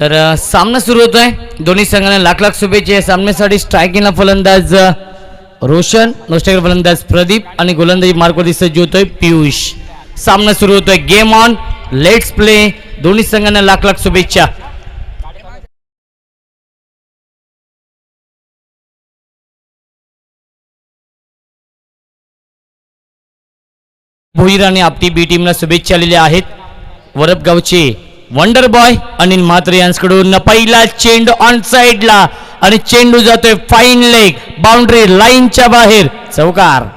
तर सामना सुरू होतोय. दोन्ही संघांना लाख लाख शुभेच्छा. सामन्यासाठी स्ट्रायकिंगला फलंदाज रोशन, नॉस्ट्रायकर फलंदाज प्रदीप आणि गोलंदाजी मार्कवरती सज्ज होतोय पियुष. सामना सुरू होतोय. Game on, let's play. दोन्ही संघांना लाख लाख शुभेच्छा. भोईर आणि आपटी बी टीमला शुभेच्छा आलेल्या आहेत. वरपगावचे वंडर बॉय अनिल म्हात्रे यांच्याकडून पहिला चेंडू ऑन साइडला आणि चेंडू जातोय फाईन लेग, बाउंड्री लाईनच्या बाहेर, चौकार.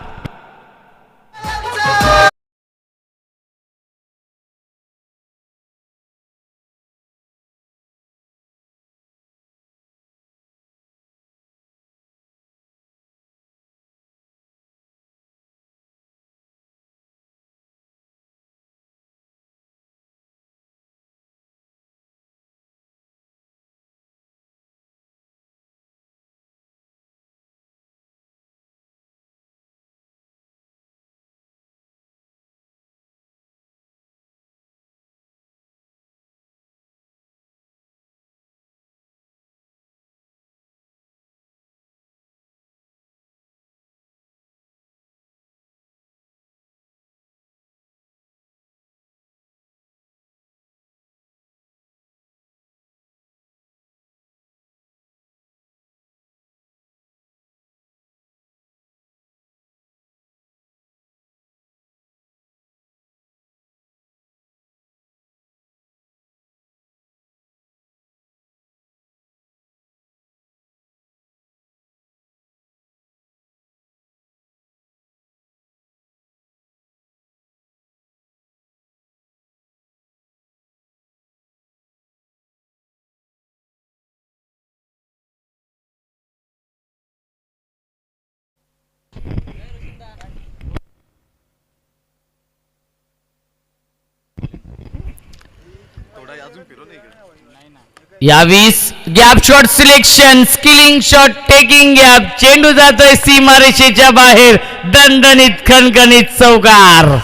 यावीस gap shot selection, skilling shot, taking gap. चेंडू जातोय सीमारेषेच्या बाहेर, दणदणीत खणखणीत चौकार.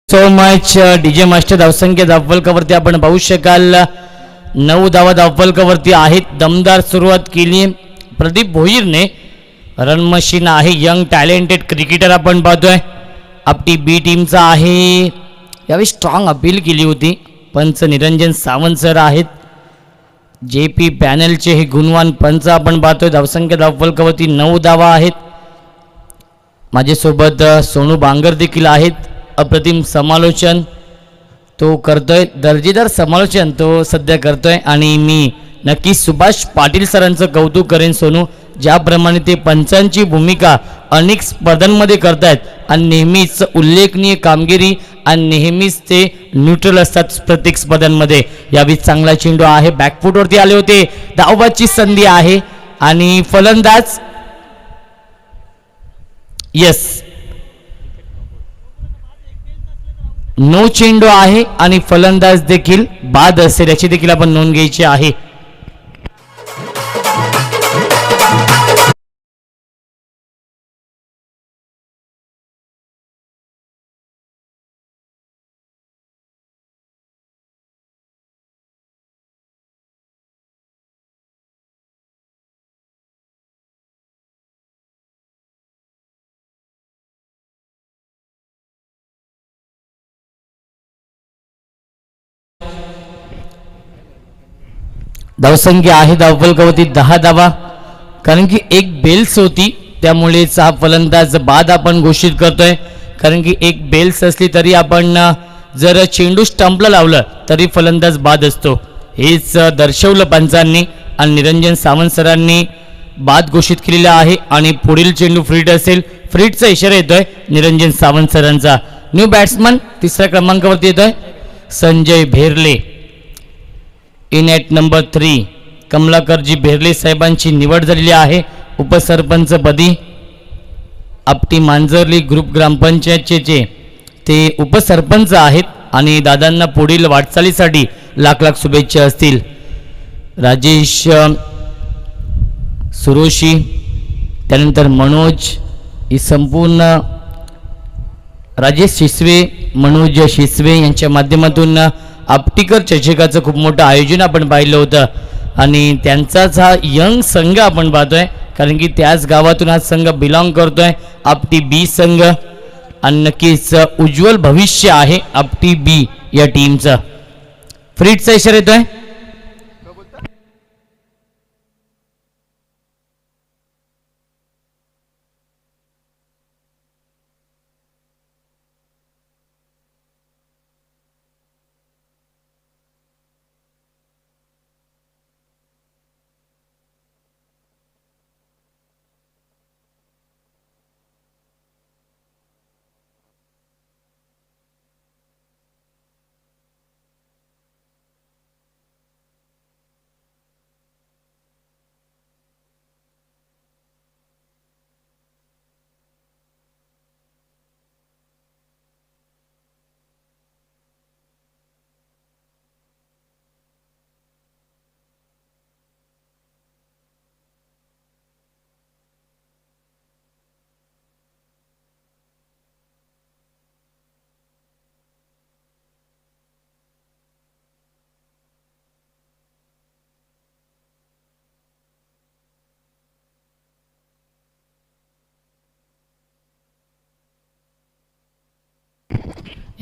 So much DJ master. धावसंख्या धावफलकावरती आपण पाहू शकाल 9 धावा धावफलकावरती आहेत. दमदार सुरुवात केली प्रदीप भोईरने. रन मशीन आहे, यंग टॅलेंटेड क्रिकेटर आपण पाहतोय. आपली बी टीमचा आहे. यावेळी स्ट्रॉंग अपील केली होती. पंच निरंजन सावंत सर आहेत. जे पी पॅनलचे हे गुणवान पंच आपण पाहतोय. धावसंख्या धावफलकावरती 9 धावा आहेत. माझ्यासोबत सोनू बांगर देखील आहेत. अप्रतिम समालोचन तो करतोय, दर्जेदार समालोचन तो सध्या करतोय. आणि मी नक्की सुभाष पाटील सरांचं कौतुक करेन सोनू, ज्याप्रमाणे ते पंचांची भूमिका अनेक स्पर्धांमध्ये करतायत आणि नेहमीच उल्लेखनीय कामगिरी आणि नेहमीच ते न्यूट्रल असतात प्रत्येक स्पर्धांमध्ये. यावेळी चांगला चेंडू आहे, बॅकफुटवरती आले होते. धावबादची संधी आहे आणि फलंदाज यस नो चेंडू आहे आणि फलंदाज देखील बाद असेल याची देखील आपण नोंद घ्यायची आहे. धावसंख्या आहे धावफलकावरती 10 धावा. कारण की एक बेल्स होती त्यामुळेच हा फलंदाज बाद आपण घोषित करतोय. कारण की एक बेल्स असली तरी आपण जर चेंडू स्टंपला लावलं तरी फलंदाज बाद असतो. हेच दर्शवलं पंचांनी आणि निरंजन सावंत सरांनी बाद घोषित केलेला आहे. आणि पुढील चेंडू फ्रीट असेल. फ्रीटचा इशारा येतोय निरंजन सावंत सरांचा. न्यू बॅट्समन 3ऱ्या क्रमांकावरती येतोय संजय भेरले. इन ॲट नंबर 3 कमलाकरजी भेरले साहेबांची निवड झालेली आहे उपसरपंच पदी. आपटी मांजर्ली ग्रुप ग्रामपंचायतचे ते उपसरपंच आहेत आणि दादांना पुढील वाटचालीसाठी लाख लाख शुभेच्छा असतील. राजेश सुरोशी, त्यानंतर मनोज, ही संपूर्ण राजेश शिसवे, मनोज शिसवे यांच्या माध्यमातून आपटीकर चषकाचं खूप मोठं आयोजन आपण पाहिलं होतं आणि त्यांचाच हा यंग संघ आपण पाहतोय, कारण की त्याच गावातून हा संघ बिलॉंग करतोय, आपटी बी संघ. आणि नक्कीच उज्ज्वल भविष्य आहे आपटी बी या टीमचं. फ्रीटचा इशारा येतोय.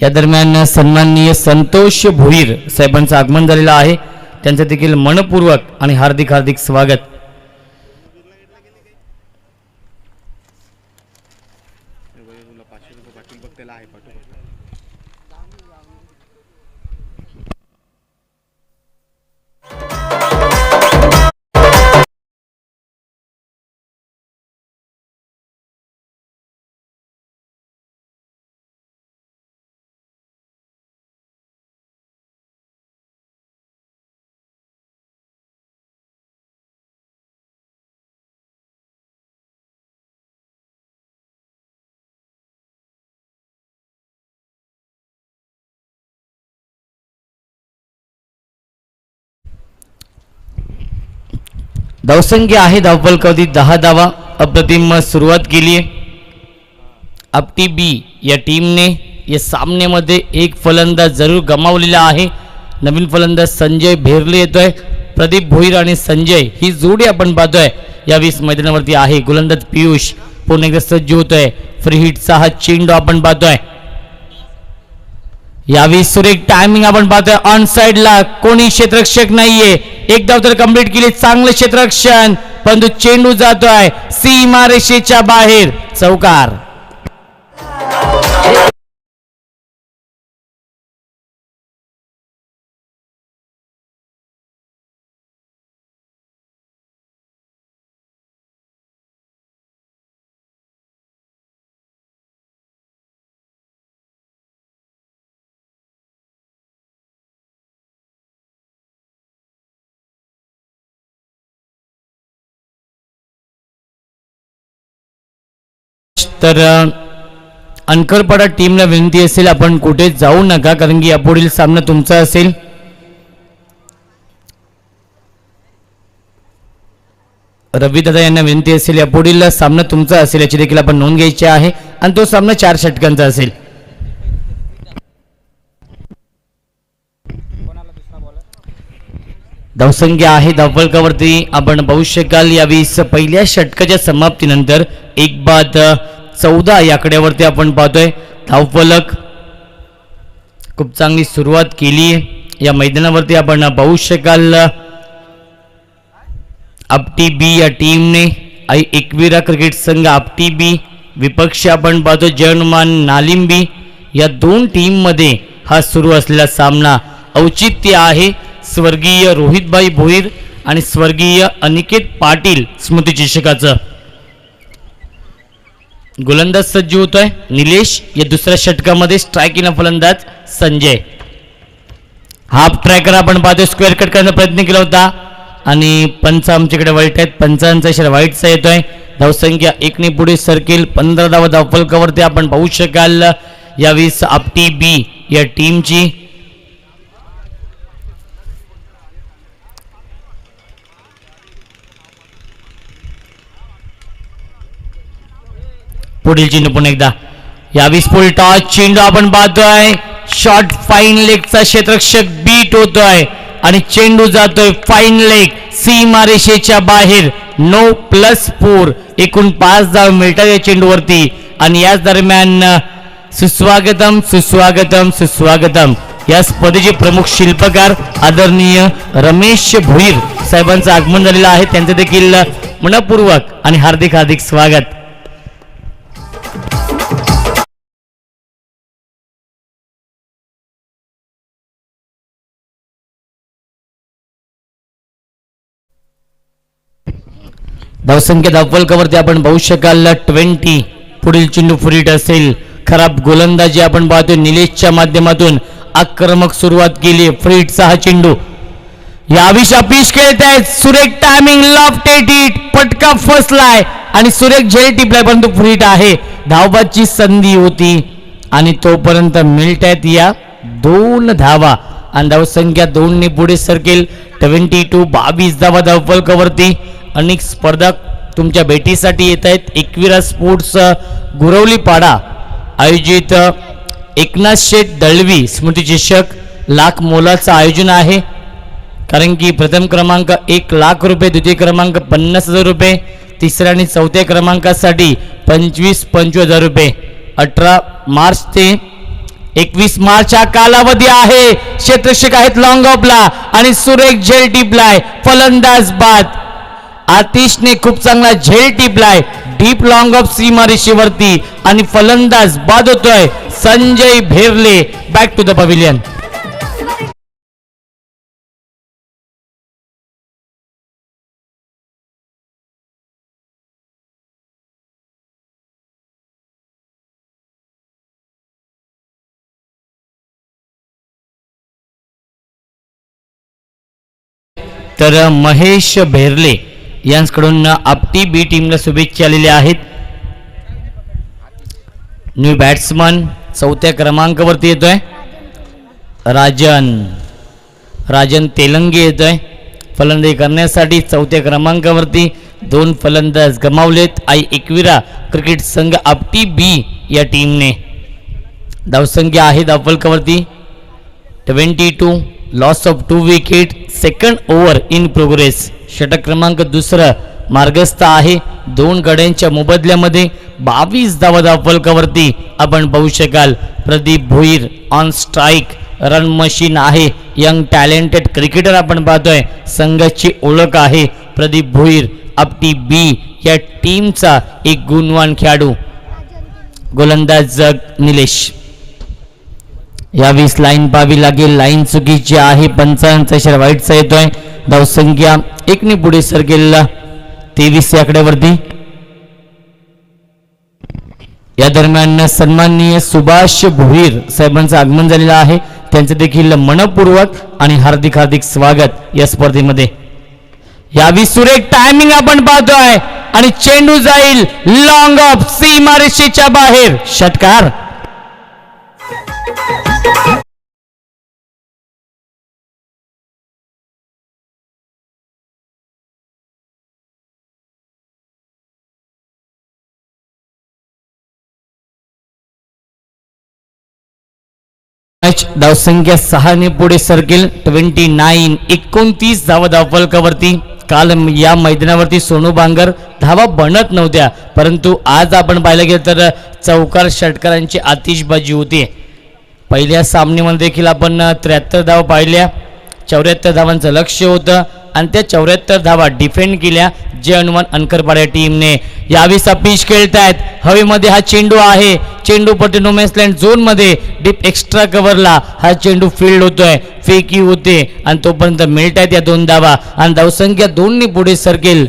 या दरम्यान सन्माननीय संतोष भोईर साहेबांचं आगमन झालेलं आहे. त्यांचं देखील मनपूर्वक आणि हार्दिक हार्दिक स्वागत. धावसंख्या आहे धावफलकावधी 10 धावा. अप्रतिम सुरुवात केली आहे आपटी बी या टीमने. या सामन्यामध्ये एक फलंदाज जरूर गमावलेला आहे. नवीन फलंदाज संजय भेरले येतोय. प्रदीप भोईर आणि संजय ही जोडी आपण पाहतोय यावेळेस मैदानावरती आहे. गोलंदाज पियुष पुन्हा एकदा सज्ज होतोय. फ्री हिटचा हा चेंडू आपण पाहतोय. यावेळी सुरेख टायमिंग आपण पाहतोय. ऑन साइडला कोणी क्षेत्ररक्षक नाहीये. एक धाव तर कंप्लीट केली. चांगलं क्षेत्ररक्षण, परंतु चेंडू जातोय सीमारेषेच्या बाहेर. चौकार. तर अनकरपाडा टीमला विनंती असेल आपण कुठे जाऊ नका, कारण की यापुढील सामना तुमचा असेल. रवी दादा यांना विनंती असेल यापुढील सामना तुमचा असेल याची देखील आपण नोंद घ्यायची आहे आणि तो सामना 4 षटकांचा असेल. धावसंख्या आहे धावफलकावरती आपण पाहू शकाल. यावेळी पहिल्या षटकाच्या समाप्तीनंतर 1-14 या आकड्यावरती आपण पाहतोय. धावफलक खूप चांगली सुरुवात केली आहे या मैदानावरती आपण पाहू शकाल. आपटी बी या टीमने एकविरा क्रिकेट संघ आपटी बी, विपक्ष आपण पाहतो जयनुमान नालिंबी, या दोन टीम मध्ये हा सुरू असलेला सामना. औचित्य आहे स्वर्गीय रोहितभाई भोईर आणि स्वर्गीय अनिकेत पाटील स्मृती चषकाचं. गोलंदाज सज्ज होतोय निलेश. या दुसऱ्या षटकामध्ये स्ट्रायकिंग फलंदाज संजय. हाफ ट्रॅकर आपण पाहतोय स्क्वेअर कट करण्याचा प्रयत्न केला होता आणि पंच आमच्याकडे वाईट आहेत. पंचांचा इशारा वाईटचा येतोय. धावसंख्या 1 ने पुढे सरकेल. 15 धावा धावफलकावरती आपण पाहू शकाल. यावेळी आपटी बी या टीमची. पुढील चेंडू पुन्हा एकदा यावेळी फुल टॉस चेंडू आपण पाहतोय शॉर्ट फाईन लेगचा क्षेत्ररक्षक बीट होतोय आणि चेंडू जातोय फाईन लेग सीमारेषेच्या बाहेर 9+4 एकूण 5 धाव मिळतात या चेंडूवरती आणि याच दरम्यान सुस्वागतम सुस्वागतम सुस्वागतम या स्पर्धेचे प्रमुख शिल्पकार आदरणीय रमेश भोईर साहेबांचं आगमन झालेलं आहे त्यांचं देखील मनपूर्वक आणि हार्दिक हार्दिक स्वागत. धावसंख्या धावफलकावरती आपण पाहू शकाल 20. पुढील चेंडू फुरीट असेल. खराब गोलंदाजी आपण पाहतोय निलेशच्या माध्यमातून आक्रमक सुरुवात केली फ्रीटचा हा चेंडू याविष अपीश खेळत आहेत सुरेख टायमिंग लॉफ्ट एट पटका फसलाय आणि सुरेख झेल टिपलाय परंतु फ्रीट आहे धावबाची संधी होती आणि तोपर्यंत मिळत आहेत या 2 धावा आणि धावसंख्या 2 ने पुढे सरकेल 22. 22 धावा धावफलकावरती. अनेक स्पर्धक तुमच्या भेटीसाठी येत आहेत. एकविरा स्पोर्ट्स गुरवलीपाडा आयोजित एकनाथ शेठ दळवी स्मृती चषक लाख मोलाचं आयोजन आहे कारण की प्रथम क्रमांक 1 लाख रुपये द्वितीय क्रमांक 50,000 रुपये तिसऱ्या आणि चौथ्या क्रमांकासाठी 25,000 रुपये 18 मार्च ते 21 मार्च हा कालावधी आहे. क्षेत्ररक्षक आहेत लॉंग ऑफला आणि सुरेख झेल टिपलाय फलंदाज बाद आतिशने खूप चांगला झेल टिपलाय डीप लॉंग ऑफ सीमारेषेवरती आणि फलंदाज बाद होतोय Sanjay Bherle. Back to the pavilion. तर महेश भेरले यांकडून आपटी बी टीमला शुभेच्छा आलेल्या आहेत. न्यू बॅट्समन चौथ्या क्रमांकावरती येतोय राजन तेलंगे येतोय फलंदाजी करण्यासाठी चौथ्या क्रमांकावरती 2 फलंदाज गमावलेत. आई एकविरा क्रिकेट संघ आपटी बी या टीमने. धावसंख्या आहे धावफलकावरती 22. Loss of 2 wicket second over in progress. षटक क्रमांक 2 मार्गस्थ आहे 2 गड्यांच्या मोबदल्यामध्ये 22 धावा धावफलकावरती आपण पाहू शकाल. Pradeep Bhoir on strike run machine आहे यंग टॅलेंटेड क्रिकेटर आपण पाहतोय संघाची ओळख आहे प्रदीप भोईर आपटी बी या टीमचा एक गुणवान खेळाडू. गोलंदाज निलेश यावेळी लाईन पाहावी लागेल लाईन चुकीची आहे 55 इशारा वाईटचा येतोय. धावसंख्या 1 ने पुढे सरकेल 23 या आकड्यावरती. या दरम्यान सन्माननीय सुभाष भोईर साहेबांचं आगमन झालेलं आहे त्यांचे देखील मनपूर्वक आणि हार्दिक हार्दिक स्वागत या स्पर्धेमध्ये. यावेळी सुरेख टायमिंग आपण पाहतोय आणि चेंडू जाईल लॉंग ऑफ सीमारेषेच्या बाहेर षटकार. धावसंख्या 6 ने पुढे सरकेल 29. 29 धावा धावफलकावरती. काल या मैदानावरती सोनू बांगर धावा बनत नव्हत्या परंतु आज आपण पाहिलं गेलं तर चौकार षटकारांची आतिषबाजी होती. पहिल्या सामन्यामध्ये देखील आपण 73 धावा पाहिल्या 74 धावांचं लक्ष्य होतं आणि त्या 74 धावा डिफेंड केल्या जे अनुमान अनकरपाड्या टीमने. यावेळी पिच खेळतायत हवेमध्ये हा चेंडू आहे चेंडू पटे नोमॅन्सलँड झोन मध्ये डीप एक्स्ट्रा कव्हरला हा चेंडू फील्ड होतोय फेकी होते आणि तोपर्यंत मिळतायत या 2 धावा आणि धावसंख्या 2 ने पुढे सरकेल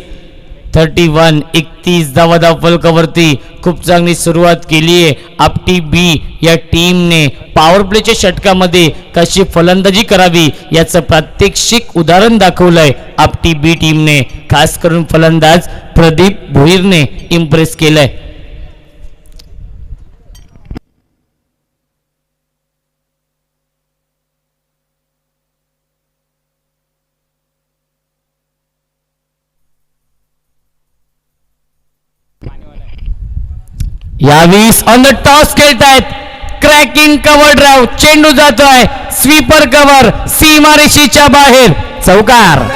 31. 31 धावा धावफलकावरती. खूप चांगली सुरुवात केली आहे आपटी बी या टीमने. पॉवर प्लेच्या षटकामध्ये कशी फलंदाजी करावी याचं प्रात्यक्षिक उदाहरण दाखवलंय आपटी बी टीमने. खास करून फलंदाज प्रदीप भोईरने इम्प्रेस केलंय. यावेळी ऑन द टॉस खेळतायत. क्रॅकिंग कव्हर ड्राइव्ह, चेंडू जातोय स्वीपर कव्हर, सीमारेषेच्या बाहेर, चौकार.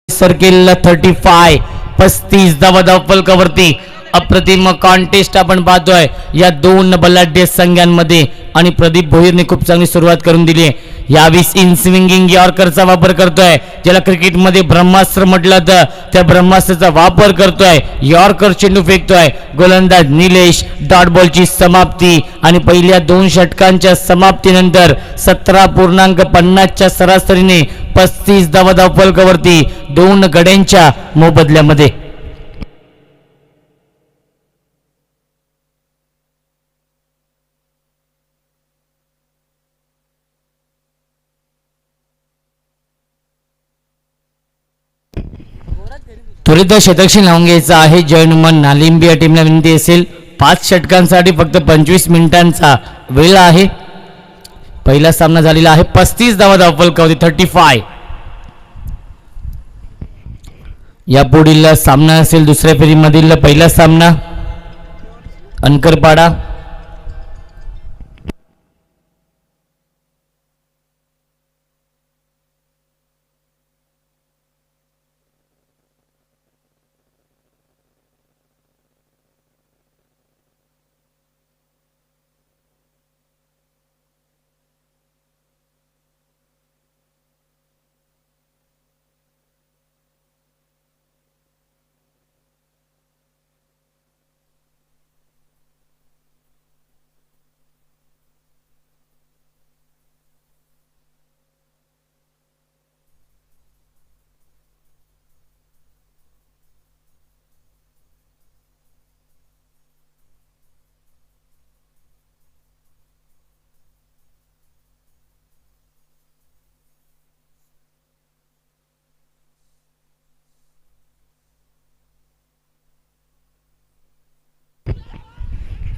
सर्किल 35 35 धावा फलकावरती. अप्रतिम कॉन्टेस्ट आपण पाहतोय या दोन बलाढ्य संघांमध्ये आणि प्रदीप भोईरने खूप चांगली सुरुवात करून दिली. यावेळी इन स्विंगिंग यॉर्करचा वापर करतोय, ज्याला क्रिकेटमध्ये ब्रह्मास्त्र म्हटलं तर त्या ब्रह्मास्त्राचा वापर करतोय. यॉर्कर चेंडू फेकतोय गोलंदाज निलेश. डॉट बॉलची समाप्ती आणि पहिल्या 2 षटकांच्या समाप्तीनंतर 17.50च्या सरासरीने 35 धावा फलकावरती 2 गड्यांच्या मोबदल्यामध्ये. त्वरित शतकशी लावून घ्यायचं आहे. जयनुमान नालिंबी या टीमला विनंती असेल, 5 षटकांसाठी फक्त 25 मिनिटांचा वेळ आहे. पहिला सामना झालेला आहे. 35 धावा फलकावरती 35. या पुढील सामना असेल दुसऱ्या फेरीमधील पहिला सामना अनकरपाडा.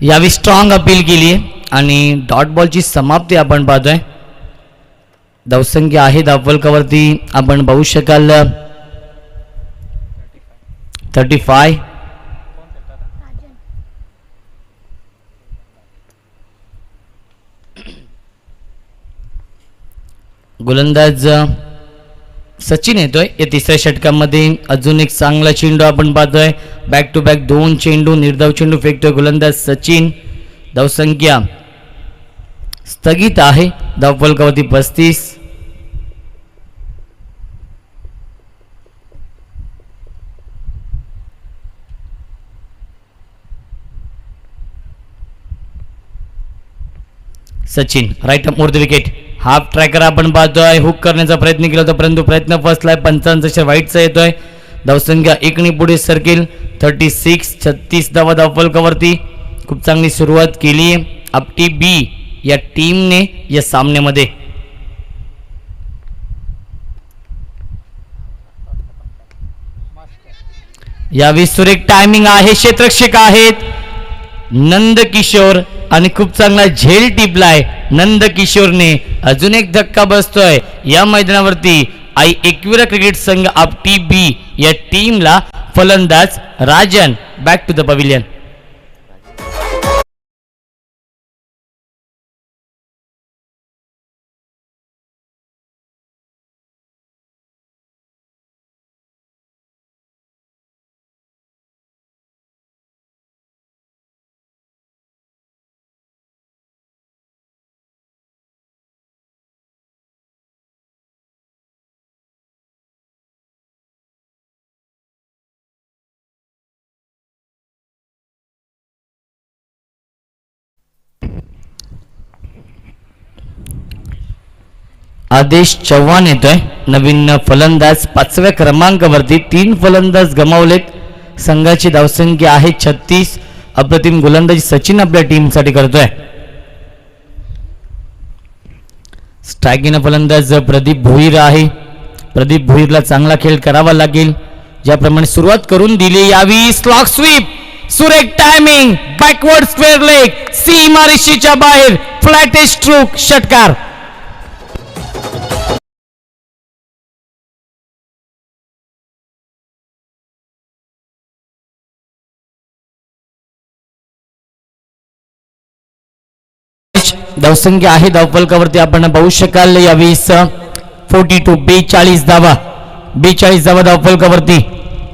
यावेळी स्ट्रॉंग अपील केली आणि डॉट बॉलची समाप्ती आपण पाहतोय. धावसंख्या आहे धावफलकावरती आपण पाहू शकाल 35. गोलंदाज सचिन येतोय या तिसऱ्या षटकामध्ये. अजून एक चांगला चेंडू आपण पाहतोय. बॅक टू बॅक 2 चेंडू, निर्धाव चेंडू फेकतोय गोलंदाज सचिन. धावसंख्या स्थगित आहे धावफलकावरती 35. सचिन राईट अप over the wicket. Half tracker आपण पाहतोय. हुक करण्याचा प्रयत्न केला होता परंतु प्रयत्न फसलाय. 55 वाईटचा येतोय. धावसंख्या 1 पुढे सर्किल 36. 36 धावा धावफलकावरती. खूप चांगली सुरुवात केली आहे आपटी बी या टीमने या सामन्यामध्ये. यावेळी सुरेख टायमिंग आहे. क्षेत्ररक्षक आहेत नंद किशोर आणि खूप चांगला झेल टिपलाय नंद किशोरने. अजून एक धक्का बसतोय या मैदानावरती. आई एकविरा क्रिकेट संघ आपटी बी या टीमला फलंदाज Rajan. Back to the pavilion. Aadesh Chavan येतोय नवीन फलंदाज. 5व्या क्रमांकावरती 3 फलंदाज गमावलेत. संघाची धावसंख्या आहे 36. अप्रतिम गोलंदाजी सचिन आपल्या टीमसाठी करतोय. स्ट्रायकिंग फलंदाज प्रदीप भोईर आहे. प्रदीप भोईरला चांगला खेळ करावा लागेल. ज्याप्रमाणे सुरुवात करून दिली. यावी स्लॉक स्वीप सुरेख टायमिंग, बॅकवर्ड स्क्वेअर लेग, सीमारेषेच्या बाहेर, फ्लॅट स्ट्रोक, षटकार. धावसंख्या आहे धावफलकावरती आपण पाहू शकाल यावेळेस 42 धावा 42 धावा धावफलकावरती.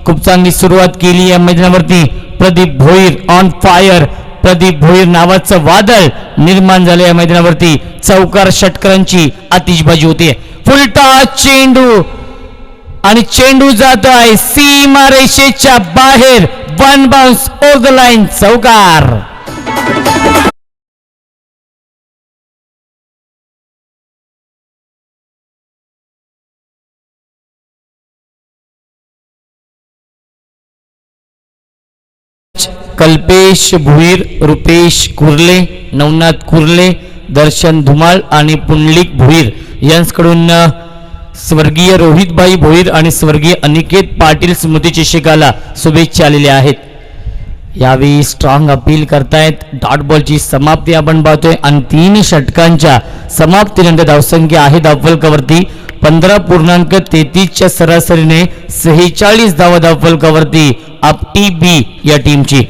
खूप चांगली सुरुवात केली या मैदानावरती. Pradeep Bhoir on fire. प्रदीप भोईर नावाचं वादळ निर्माण झालं या मैदानावरती. चौकार षटकारांची आतिषबाजी होते. फुलटा चेंडू आणि चेंडू जातोय सीमारेषेच्या बाहेर. One bounce over the line, चौकार. कल्पेश भुईर, रुपेश कुर्ले, नवनाथ कुर्ले, दर्शन धुमाळ आणि पुंडलिक भुईर यांच्याकडून स्वर्गीय रोहितभाई भोईर आणि स्वर्गीय अनिकेत पाटील स्मृती शिकाला शुभेच्छा आलेल्या आहेत. यावेळी स्ट्रॉंग अपील करतायत. डॉट बॉलची समाप्ती आपण पाहतोय आणि 3 षटकांच्या समाप्तीनंतर धावसंख्या आहे धावफलकावरती 15.33च्या सरासरीने 46 धावा धावफलकावरती आपटी बी या टीमची.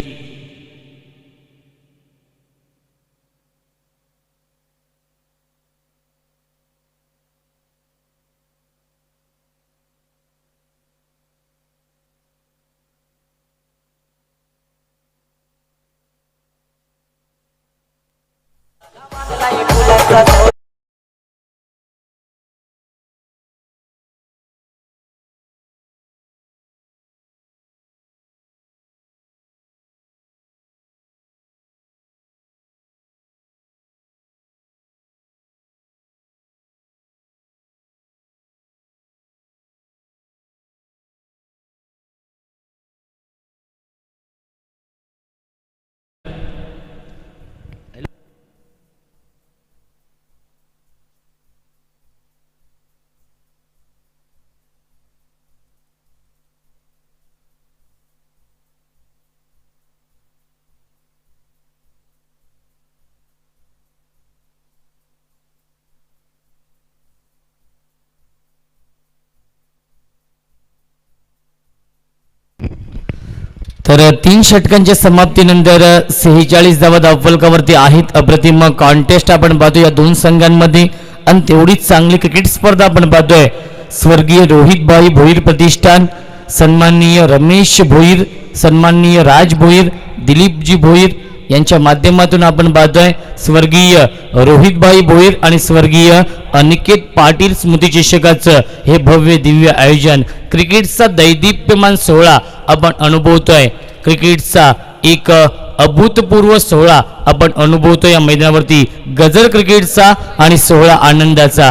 तर 3 षटकांच्या समाप्तीनंतर 46 धावा धावफलकावरती आहेत. अप्रतिम कॉन्टेस्ट आपण पाहतोय या 2 संघांमध्ये आणि तेवढीच चांगली क्रिकेट स्पर्धा आपण पाहतोय. स्वर्गीय रोहितभाई भोईर प्रतिष्ठान, सन्माननीय रमेश भोईर, सन्माननीय राज भोईर, दिलीपजी भोईर यांच्या माध्यमातून आपण पाहतोय स्वर्गीय रोहितभाई भोईर आणि स्वर्गीय अनिकेत पाटील स्मृतिचिषकाचं हे भव्य दिव्य आयोजन. क्रिकेटचा दैदिप्यमान सोहळा आपण अनुभवतोय. क्रिकेटचा एक अभूतपूर्व सोहळा आपण अनुभवतोय या मैदानावरती. गजर क्रिकेटचा आणि सोहळा आनंदाचा.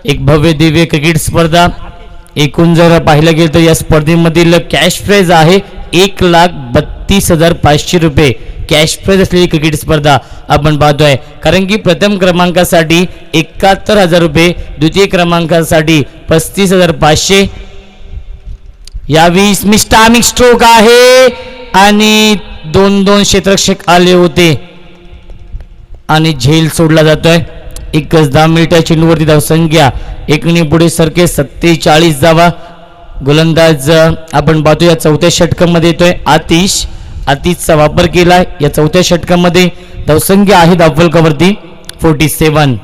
एक भव्य दिव्य क्रिकेट स्पर्धा. एकूण जर पाहिलं गेलं तर या स्पर्धेमधील कॅश प्राइज आहे 1,32,500 रुपये. कॅश प्राइज असलेली क्रिकेट स्पर्धा आपण पाहतोय. कारण की प्रथम क्रमांकासाठी 71,000 रुपये, द्वितीय क्रमांकासाठी 35,500. यावेळी मिस्टामिक स्ट्रोक आहे आणि 2 क्षेत्ररक्षक आले होते आणि झेल सोडला जातोय. 10 मिनिटा चेंडूवरती धावसंख्या एकने पुढे सरके 47 धावा. गोलंदाज आपण पाहतो या 4थ्या षटकामध्ये येतोय आतिशचा वापर केलाय या 4थ्या षटकामध्ये. धावसंख्या आहे धावफलकावरती 47.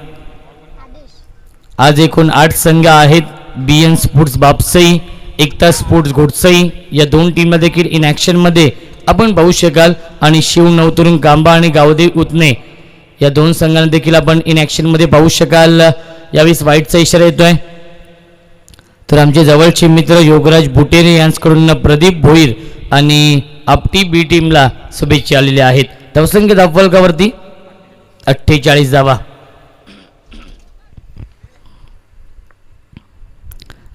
आज एकूण 8 संघ आहेत. बीएन स्पोर्ट्स बापसई, एकता स्पोर्ट्स घोटसई या 2 टीम देखील इन ऍक्शन मध्ये आपण पाहू शकाल. आणि शिव नवतरुण गांबा आणि गावदेव उतने या 2 संघांना देखील आपण इन ऍक्शन मध्ये पाहू शकाल. यावेळी वाईटचा इशारा येतोय. तर आमचे जवळचे मित्र योगराज बुटेरे यांच्याकडून प्रदीप भोईर आणि आपटी बी टीमला शुभेच्छा आलेल्या आहेत. धावसंख्या धावफलकावरती 48 धावा.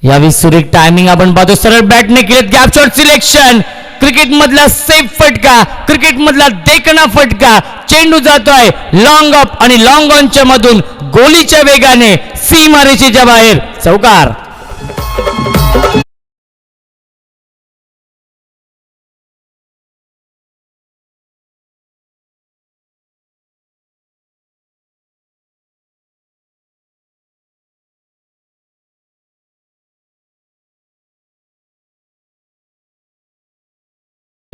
यावेळी सुरेख टायमिंग आपण पाहतो. सरळ बॅटने केलेत गॅप शॉट सिलेक्शन. क्रिकेट मधला सेफ फटका, क्रिकेट मधला देखणा फटका. चेंडू जातोय लॉंग अप आणि लॉंग ऑनच्या मधून गोलीच्या वेगाने सीमारेषेच्या बाहेर, चौकार.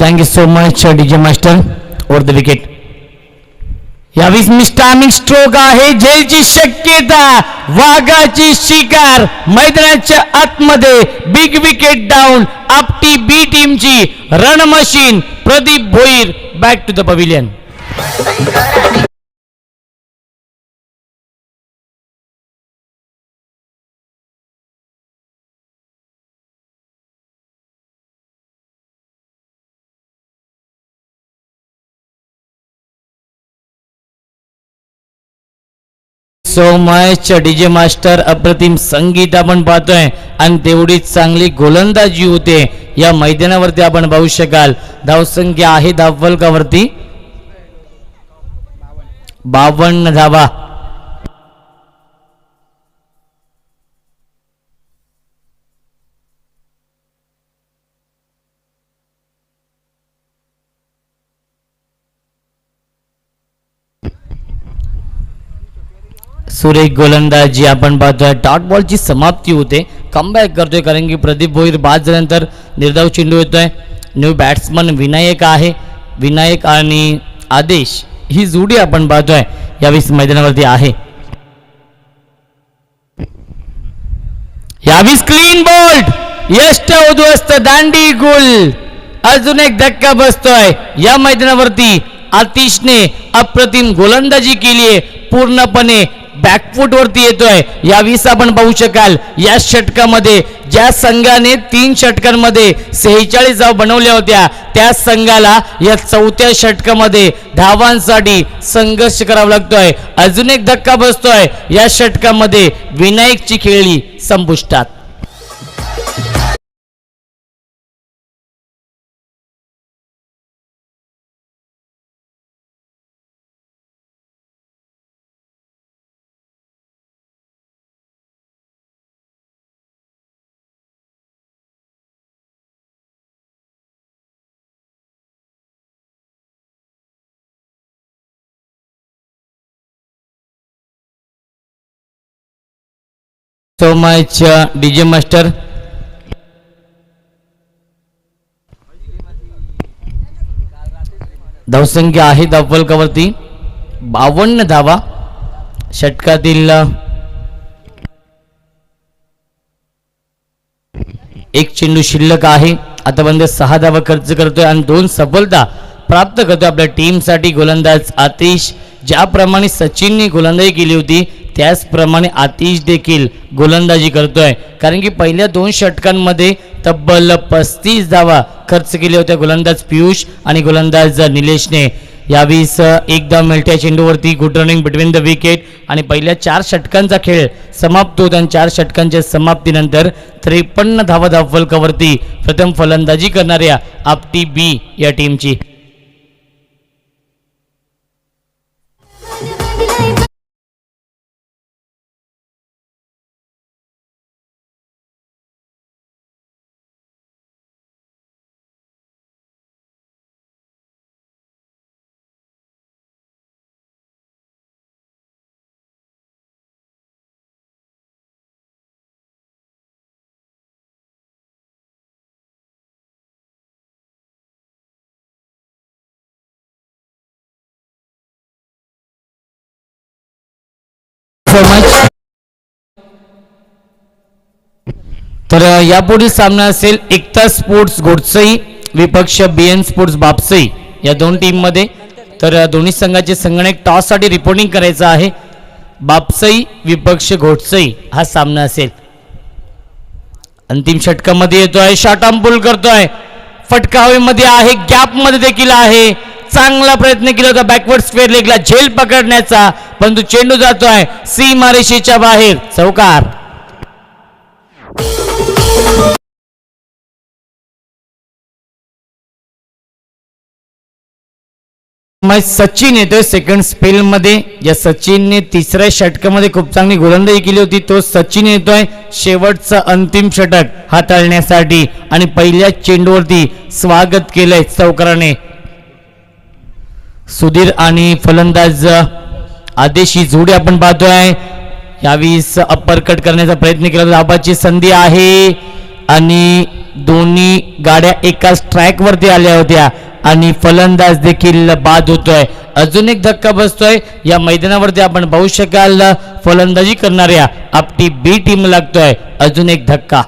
Thank you so much DJ master over the wicket. यावेळी मिस्टामिक स्ट्रोक आहे, झेलची शक्यता, वाघाची शिकार मैदानाच्या आतमध्ये. Big wicket down. Aapti B टीमची run machine Pradeep Bhoir back to the pavilion. So much DJ master. अप्रतिम संगीत आपण पाहतोय आणि तेवढीच चांगली गोलंदाजी होते या मैदानावरती आपण पाहू शकाल. धावसंख्या आहे धावफलकावरती 52 धावा. सुरेख गोलंदाजी आपण पाहतोय. डॉट बॉलची समाप्ती होते. कमबॅक करतोय कारण की प्रदीप भोईर बाद झाल्यानंतर निर्धाव चेंडू येतोय. न्यू बॅट्समन विनायक आहे. विनायक आणि आदेश ही जोडी आपण पाहतोय यावेळी मैदानावरती आहे. यावेळी क्लीन बोल्ड, यष्ट उद्ध्वस्त, दांडी गुल. अजून एक धक्का बसतोय या मैदानावरती. आतिशने अप्रतिम गोलंदाजी केली आहे, पूर्णपणे बॅकफूट वरती येतोय. यावेळी आपण पाहू शकाल या षटकामध्ये ज्या संघाने 3 षटकांमध्ये 46 धावा बनवल्या होत्या त्या संघाला या 4थ्या षटकामध्ये धावांसाठी संघर्ष करावा लागतोय. अजून एक धक्का बसतोय या षटकामध्ये. विनायकची खेळी संपुष्टात. So much DJ master. धावसंख्या आहे धावफलकावरती 52 धावा. षटकातील एक चेंडू शिल्लक आहे. आतापर्यंत 6 धावा खर्च करतोय आणि 2 सफलता प्राप्त करतोय आपल्या टीमसाठी गोलंदाज आतिश. ज्याप्रमाणे सचिनने गोलंदाजी केली होती त्याचप्रमाणे आतिश देखील गोलंदाजी करतोय कारण की पहिल्या 2 षटकांमध्ये तब्बल 35 धावा खर्च केल्या होत्या गोलंदाज पियुष आणि गोलंदाज निलेशने. यावेळीस एकदा मिळत्या चेंडूवरती good running between the wicket आणि पहिल्या 4 षटकांचा खेळ समाप्त होता आणि 4 षटकांच्या समाप्तीनंतर 53 धावा धावफलकावरती प्रथम फलंदाजी करणाऱ्या आपटी बी या टीमची. So much. तर यापुढील सामना असेल एकता स्पोर्ट्स घोडसई विपक्ष बीएन स्पोर्ट्स बापसई या 2 टीम मध्ये. तर दोन्ही संघाचे संगणक टॉस साठी रिपोर्टिंग करायचं आहे. बापसई विपक्ष घोडसई हा सामना असेल. अंतिम षटकामध्ये येतोय. शॉट ऑन पुल करतोय. फटका हवेमध्ये आहे, गॅप मध्ये देखील आहे. चांगला प्रयत्न केला होता बॅकवर्ड स्क्वेअर लेगला झेल पकडण्याचा परंतु चेंडू जातोय सीमारेषेच्या बाहेर. चौकार. सचिन येतोय सेकंड स्पेल मध्ये. या सचिनने 3ऱ्या षटकामध्ये खूप चांगली गोलंदाजी केली होती. तो सचिन येतोय शेवटचा अंतिम षटक हाताळण्यासाठी आणि पहिल्या चेंडूवरती स्वागत केलंय चौकाराने. सुधीर आणि फलंदाज आदेश ही जोडी आपण पाहतोय. यावेळी अप्पर कट करण्याचा प्रयत्न केला. धाबाची संधी आहे. आणि दोन्ही गाड्या एकाच ट्रॅक वरती आल्या होत्या आणि फलंदाज देखील बाद होतोय. अजून एक धक्का बसतोय या मैदानावरती. आपण पाहू शकाल फलंदाजी करणाऱ्या आपटी बी टीम लागतोय अजून एक धक्का.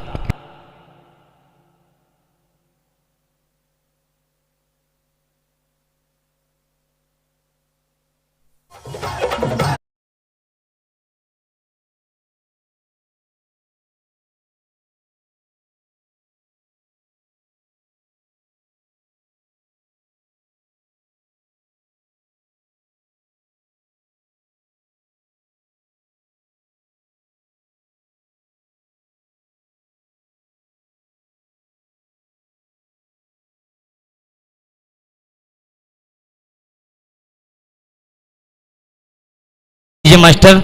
Master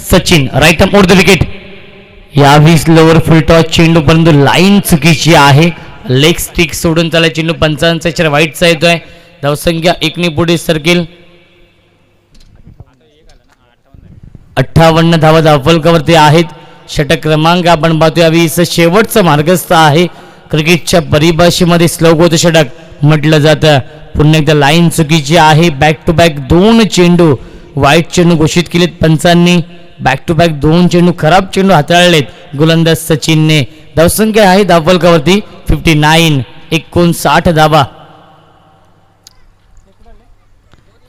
Sachin right arm over the wicket. यावेळी लोअर फुल टॉस चेंडू परंतु लाईन चुकीची आहे. लेग स्टिक सोडून त्याला चेंडू पंचांचा वाईटचा येतोय. धावसंख्या एकने पुढे सरकेल. 58 धावा धावफलकावरती आहेत. षटक क्रमांक आपण पाहतो यावेळी शेवटचा मार्गस्थ आहे. क्रिकेटच्या परिभाषेमध्ये स्लोगोत षटक म्हटलं जातं. पुन्हा एकदा लाईन चुकीची आहे. बॅक टू बॅक 2 चेंडू वाईट चेंडू घोषित केलेत पंचांनी. बॅक टू बॅक 2 चेंडू खराब चेंडू हाताळलेत गोलंदाज सचिनने. धावसंख्या आहे धावफलकावरती 59 59 धावा.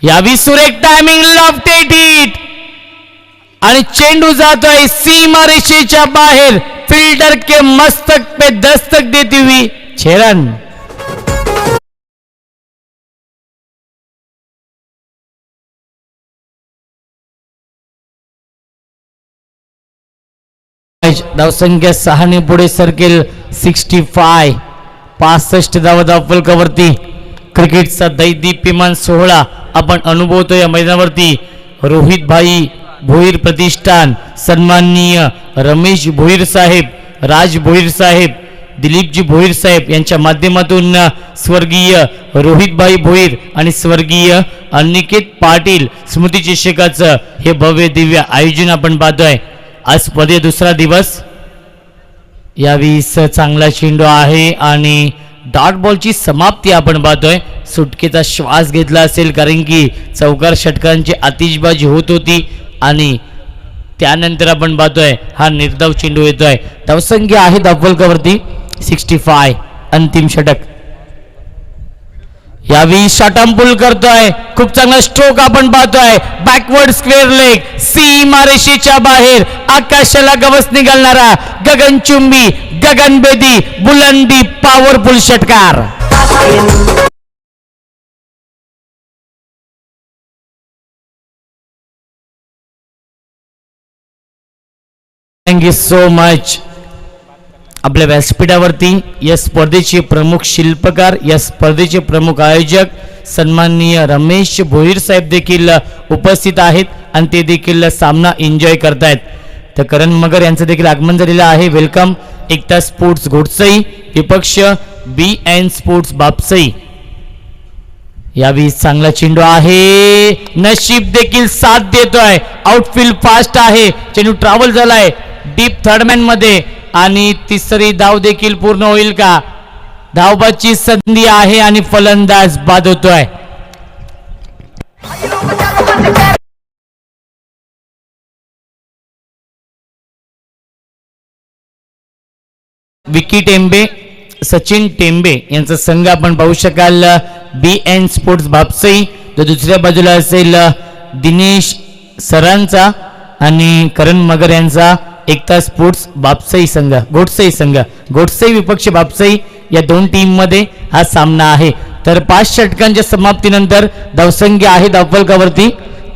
यावी सुरेख टायमिंग लॉफ्टेड हिट आणि चेंडू जातोय सीमारेषेच्या बाहेर. फिल्डर के मस्तक पे दस्तक देती हुई 6 रन. धावसंख्या 6 ने पुढे सरकेल. 65 65 धावा धावफलकावरती. क्रिकेटचा दैदीप्यमान सोहळा आपण अनुभवतो या मैदानावरती. रोहित भाई भोईर प्रतिष्ठान, सन्माननीय रमेश भोईर साहेब, राज भोईर साहेब, दिलीपजी भोईर साहेब यांच्या माध्यमातून स्वर्गीय रोहितभाई भोईर आणि स्वर्गीय अनिकेत पाटील स्मृती चषकाचं हे भव्य दिव्य आयोजन आपण पाहतोय. आज स्पर्धेचा दुसरा दिवस. यावेळी चांगला चेंडू आहे आणि डॉट बॉलची समाप्ती आपण पाहतोय. सुटकेचा श्वास घेतला असेल कारण की चौकार षटकांची आतिषबाजी होत होती आणि त्यानंतर आपण पाहतोय हा निर्धाव चेंडू येतोय. धावसंख्या आहे धावफलकावरती 65. अंतिम षटक. यावेळी शॉर्टआर्म पुल करतोय. खूप चांगला स्ट्रोक आपण पाहतोय. बॅकवर्ड स्क्वेअर लेग सीमारेषेच्या बाहेर आकाशाला गवसणी घालणारा गगनचुंबी गगनभेदी बुलंदी पॉवरफुल षटकार. Thank you so much. आपल्या व्यासपीठावरती या स्पर्धेचे प्रमुख शिल्पकार, या स्पर्धेचे प्रमुख आयोजक सन्माननीय रमेश भोईर साहेब देखील उपस्थित आहेत आणि ते देखील सामना एन्जॉय करतायत. तर करण मगर यांचं देखील आगमन झालेलं आहे. वेलकम. एकता स्पोर्ट्स घोडसई विपक्ष BN स्पोर्ट्स बापसई. यावेळी चांगला चेंडू आहे. नशीब देखील साथ देतोय. आउटफील्ड फास्ट आहे. चेंडू ट्रॅव्हल झालाय डीप थर्डमॅन मध्ये आणि तिसरी धाव देखील पूर्ण होईल का? धावबाची संधी आहे आणि फलंदाज बाद होतोय. विकी टेंबे, सचिन टेंबे यांचा संघ आपण पाहू शकाल BN स्पोर्ट्स बापसई. तर दुसऱ्या बाजूला असेल दिनेश सरांचा आणि करण मगर यांचा एकता स्पोर्ट्स बापसई संघ, घोडसई संघ. घोडसई विपक्ष बापसई या 2 टीम मध्ये हा सामना आहे. तर 5 षटकांच्या समाप्तीनंतर धावसंख्या आहे धावफलकावरती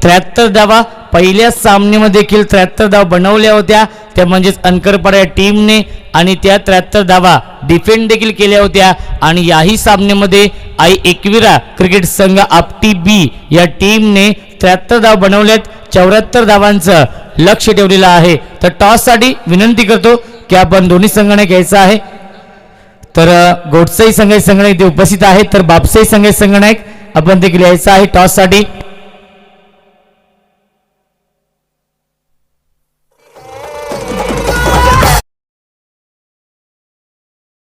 73 धावा. पहिल्या सामन्यामध्ये देखील 73 धावा बनवल्या होत्या त्या म्हणजेच अंकरपाडा या टीमने आणि त्या 73 धावा डिफेंड देखील केल्या होत्या. आणि याही सामन्यामध्ये आई एकविरा क्रिकेट संघ आपटी बी या टीमने 73 धावा बनवल्यात. 74 धावांचं लक्ष ठेवलेलं आहे. तर टॉस साठी विनंती करतो की आपण दोन्ही संघाने घ्यायचा आहे. तर घोडसई संघाचे ते उपस्थित आहेत. तर बापसई संघाचे आपण देखील घ्यायचं आहे टॉस साठी.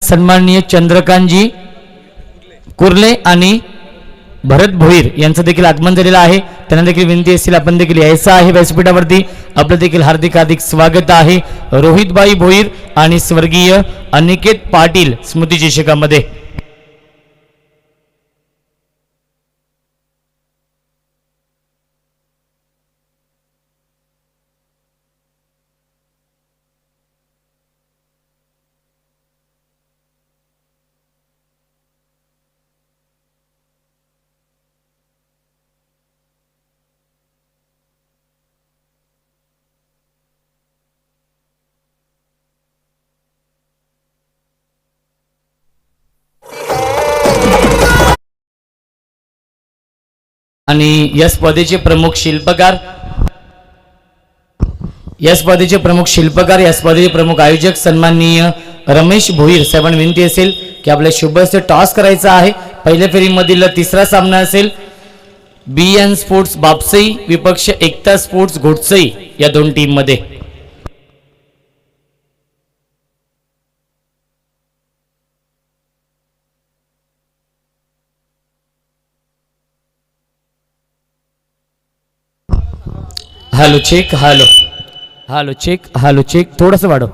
सन्माननीय चंद्रकांतजी कुर्ले आणि भरत भोईर यांचं देखील आगमन झालेलं आहे. त्यांना देखील विनंती असेल आपण देखील यायचं आहे व्यासपीठावरती. आपलं देखील हार्दिक हार्दिक स्वागत आहे. रोहितबाई भोईर आणि स्वर्गीय अनिकेत पाटील स्मृती चषकामध्ये. आणि या स्पर्धेचे प्रमुख शिल्पकार या स्पर्धेचे प्रमुख आयोजक सन्माननीय रमेश भोईर साहेबांना विनंती असेल की आपल्या शुभ हस्ते टॉस करायचा आहे. पहिल्या फेरीमधील तिसरा सामना असेल BN स्पोर्ट्स बापसई विपक्ष एकता स्पोर्ट्स घोटसई या दोन टीम मध्ये. हॅलो चेक हॅलो चेक थोडस वाढव.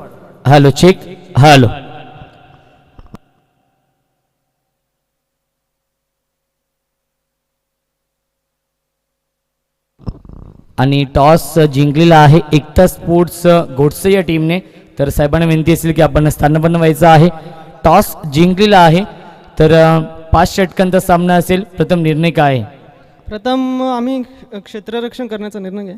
Hello check hello. आणि टॉस जिंकलेला आहे एकता स्पोर्ट्स घोटसे या टीमने. तर साहेबांना विनंती असेल की आपण स्थानपन्न व्हायचं आहे. टॉस जिंकलेला आहे तर 5 षटकांचा सामना असेल. प्रथम निर्णय काय आहे? प्रथम आम्ही क्षेत्ररक्षण करण्याचा निर्णय घ्या.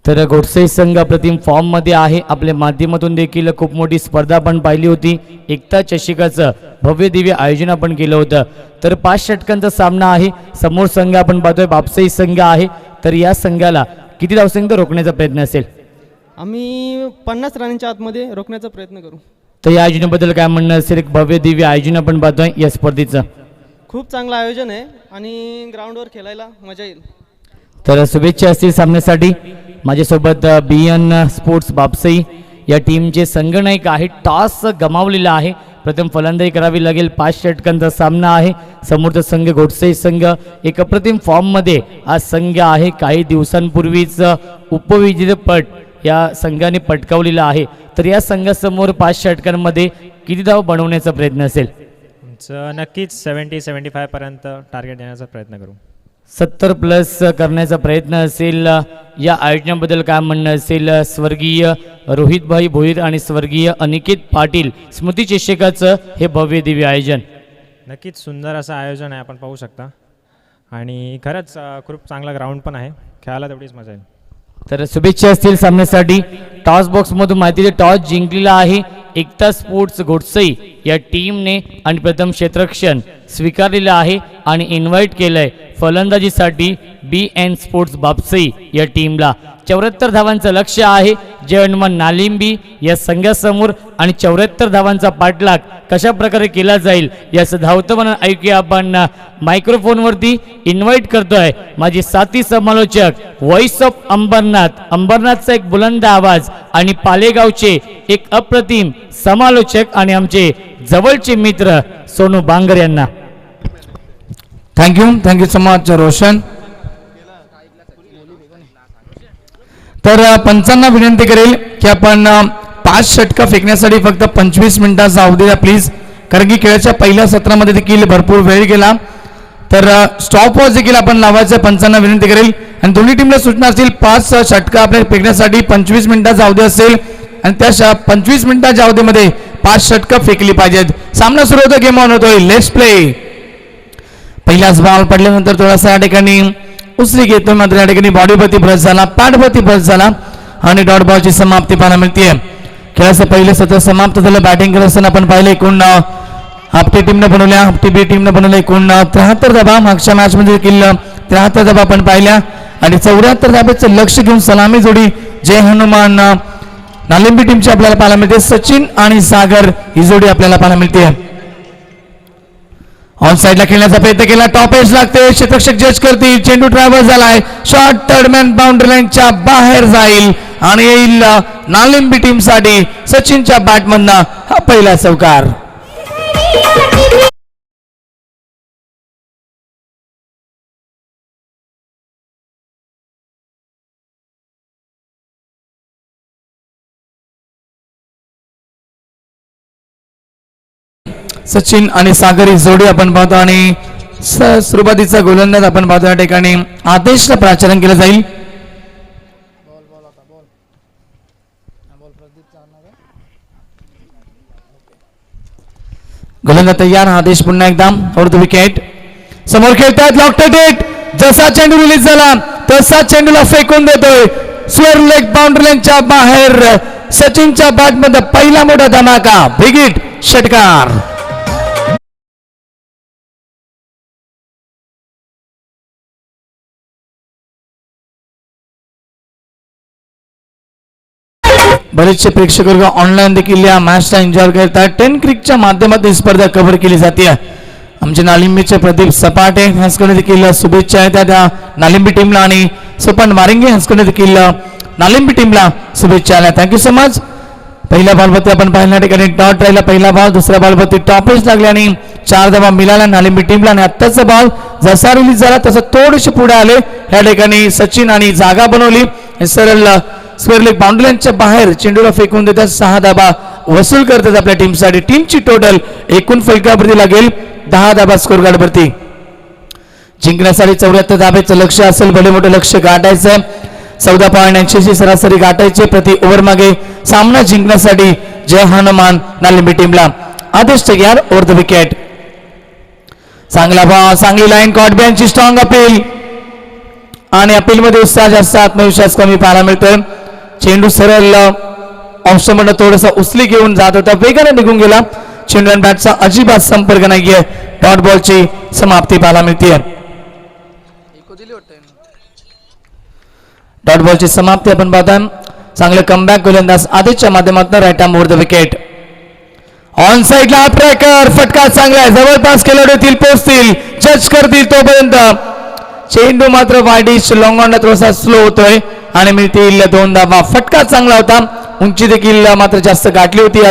तर घोटसई संघ अप्रतिम फॉर्म मध्ये आहे. आपल्या माध्यमातून देखील खूप मोठी स्पर्धा आपण पाहिली होती. एकता चषकाचं भव्य दिव्य आयोजन आपण केलं होतं. तर 5 षटकांचा सामना आहे. समोर संघ आपण पाहतोय बापसई संघ आहे. तर या संघाला किती धावसंख्या रोखण्याचा प्रयत्न असेल? आम्ही 50 रनांच्या आतमध्ये रोखण्याचा प्रयत्न करू. तर या आयोजनाबद्दल काय म्हणणं असेल? एक भव्य दिव्य आयोजन आपण पाहतोय या स्पर्धेचं. खूप चांगलं आयोजन आहे आणि ग्राउंडवर खेळायला मजा येईल. तर शुभेच्छा असतील सामन्यासाठी. माझ्यासोबत BN स्पोर्ट्स बापसई या टीमचे संघनायक आहे. टॉस गमावलेला आहे. प्रथम फलंदाजी करावी लागेल. 5 षटकांचा सामना आहे. समोरचा संघ घोटसई संघ एक अप्रतिम फॉर्म मध्ये हा संघ आहे. काही दिवसांपूर्वीच उपविजेतेपद या संघाने पटकावलेला आहे. तर या संघासमोर 5 षटकांमध्ये किती धाव बनवण्याचा प्रयत्न असेल? नक्कीच 70-75 पर्यंत टार्गेट देण्याचा प्रयत्न करू. 70+ करण्याचा प्रयत्न असेल. या आयोजनाबद्दल काय म्हणणं असेल? स्वर्गीय रोहितभाई भोईर आणि स्वर्गीय अनिकेत पाटील स्मृती चषकाचं हे भव्य दिव्य आयोजन. नक्कीच सुंदर असं आयोजन आहे, आपण पाहू शकता. आणि खरंच खूप चांगला ग्राउंड पण आहे. खेळायला तेवढीच मजा येईल. तर शुभेच्छा असतील सामन्यासाठी. टॉस बॉक्समधून माहिती टॉस जिंकलेला आहे एकता स्पोर्ट्स घोटसई या टीमने आणि प्रथम क्षेत्ररक्षण स्वीकारलेलं आहे आणि इन्व्हाइट केलंय फलंदाजीसाठी BN स्पोर्ट्स बापसई या टीमला. 74 धावांचं लक्ष्य आहे. जय हनुमान नालिंबी या संघासमोर आणि 74 धावांचा पाठलाग कशा प्रकारे केला जाईल याचं धावतं म्हणून ऐकूया आपण. मायक्रोफोनवरती इन्व्हाइट करतोय माझे साथी समालोचक व्हॉइस ऑफ अंबरनाथचा एक बुलंद आवाज आणि पालेगावचे एक अप्रतिम समालोचक आणि आमचे जवळचे मित्र सोनू बांगर यांना. Thank you so much Roshan. तर पंचांना विनंती करेल की आपण 5 षटका फेकण्यासाठी फक्त 25 मिनिटाचा अवधी द्या प्लीज, कारण की खेळाच्या पहिल्या सत्रामध्ये देखील भरपूर वेळ गेला. तर स्टॉप वॉच देखील आपण लावायचं पंचांना विनंती करेल. आणि दोन्ही टीमला सूचना असतील 5 षटका आपल्या फेकण्यासाठी 25 मिनिटाचा अवधी असेल आणि त्या 25 मिनिटाच्या अवधीमध्ये 5 षटका फेकली पाहिजेत. सामना सुरू होतो, गेम ऑन होतोय. Let's play. पहिलाच बॉल पडल्यानंतर थोडासा या ठिकाणी उसरी घेतो, मात्र या ठिकाणी बॉडीवरती ब्रश झाला, पाठवरती ब्रश झाला आणि डॉट बॉलची समाप्ती पाहायला मिळते. खेळाचं पहिलं सत्र समाप्त झालं. बॅटिंग करत असताना आपण पाहिलं एकूण आपटी टीमने बनवल्या, आपटी बी टीमने बनवल्या एकूण 73 धाबा. मागच्या मॅच मध्ये देखील 73 धाबा आपण पाहिल्या आणि 74 धाब्याचं लक्ष घेऊन सलामी जोडी जय हनुमान नालिंबी टीमची आपल्याला पाहायला मिळते. सचिन आणि सागर ही जोडी आपल्याला पाहायला मिळते. ऑन साइडला खेळण्याचा प्रयत्न केला, टॉप एज लागते, क्षेत्ररक्षक जज करतील, चेंडू ट्रॅव्हल झालाय, शॉट थर्डमॅन बाउंड्री लाईनच्या बाहेर जाईल आणि येईल नालिंबी टीम साठी सचिनच्या बॅटमधनं हा पहिला चौकार. सचिन आणि सागर ही जोडी आपण पाहतो आणि सुरुवातीचा गोलंदाज आपण पाहतो या ठिकाणी आदेशला प्राचारण केलं जाईल. गोलंदाज तयार. आदेश पुन्हा एकदा ओव्हर द विकेट. समोर खेळतात लॉफ्टेड हिट. जसा चेंडू रिलीज झाला तसा चेंडूला फेकून देतोय स्क्वेअर लेग बाउंड्री लाईनच्या बाहेर. सचिनच्या बॅटमध्ये पहिला मोठा धमाका. बिग हिट षटकार. बरेचसे प्रेक्षक वर्ग ऑनलाईन देखील या मॅचला एन्जॉय करतात. 10 क्रिकच्या माध्यमातून स्पर्धा कव्हर केली जाते. आमचे नालिंबीचे प्रदीप सपाटे हंसकडे देखील शुभेच्छा आहेत त्या नालिंबी टीमला आणि सोपन वारिंगे हंसकडे देखील नालिंबी टीमला शुभेच्छा आल्या. Thank you so much. पहिल्या बॉलवरती आपण पाहिल्या ठिकाणी डॉट राहिला पहिला बॉल. दुसऱ्या बॉलवरती टॉपेज लागले आणि 4 धावा मिळाल्या नालिंबी टीमला. आणि आत्ताचा बॉल जसा रिलीज झाला तसं थोडेसे पुढे आले या ठिकाणी सचिन आणि जागा बनवली. सरळ स्क्वेअर लेग बाउंड्री लाईनच्या बाहेर चेंडूला फेकून देतात. 6 धाबा वसूल करतात आपल्या टीमसाठी. टीमची टोटल एकूण फलकावरती लागेल 10 धाबा स्कोर कार्डवरती. जिंकण्यासाठी 74 धाब्याचं लक्ष असेल. भले मोठं लक्ष गाठायचं. 14.80 सरासरी गाठायचे प्रति ओव्हर मागे. सामना जिंकण्यासाठी जय हनुमान नालिंबी टीमला. आदेश तयार ओव्हर द विकेट. चांगला बॉल. चांगली लाईन कॉटब्यांची स्ट्रॉंग अपील आणि अपील मध्ये उत्साह जास्त आत्मविश्वास कमी पाहायला मिळतोय. चेंडू सरळ ऑप्शन थोडासा उचली घेऊन जात होता. वेगाने निघून गेला. चेंडू आणि बॅटचा अजिबात संपर्क नाहीये. डॉट बॉलची समाप्ती पाहायला मिळते. डॉट बॉलची समाप्ती आपण पाहता. चांगलं कमबॅक गोलंदाज आदेशच्या माध्यमातून right arm over the wicket. On साइडला ट्रॅकर. फटका चांगला आहे. जवळपास खेळाडू येतील पोहोचतील. जज करतील तोपर्यंत चेंडू मात्र वाईडिश लॉंग ऑन थोडासा स्लो होतोय आणि मिळतील 2 धावा. फटका चांगला होता. उंची देखील मात्र जास्त गाठली होती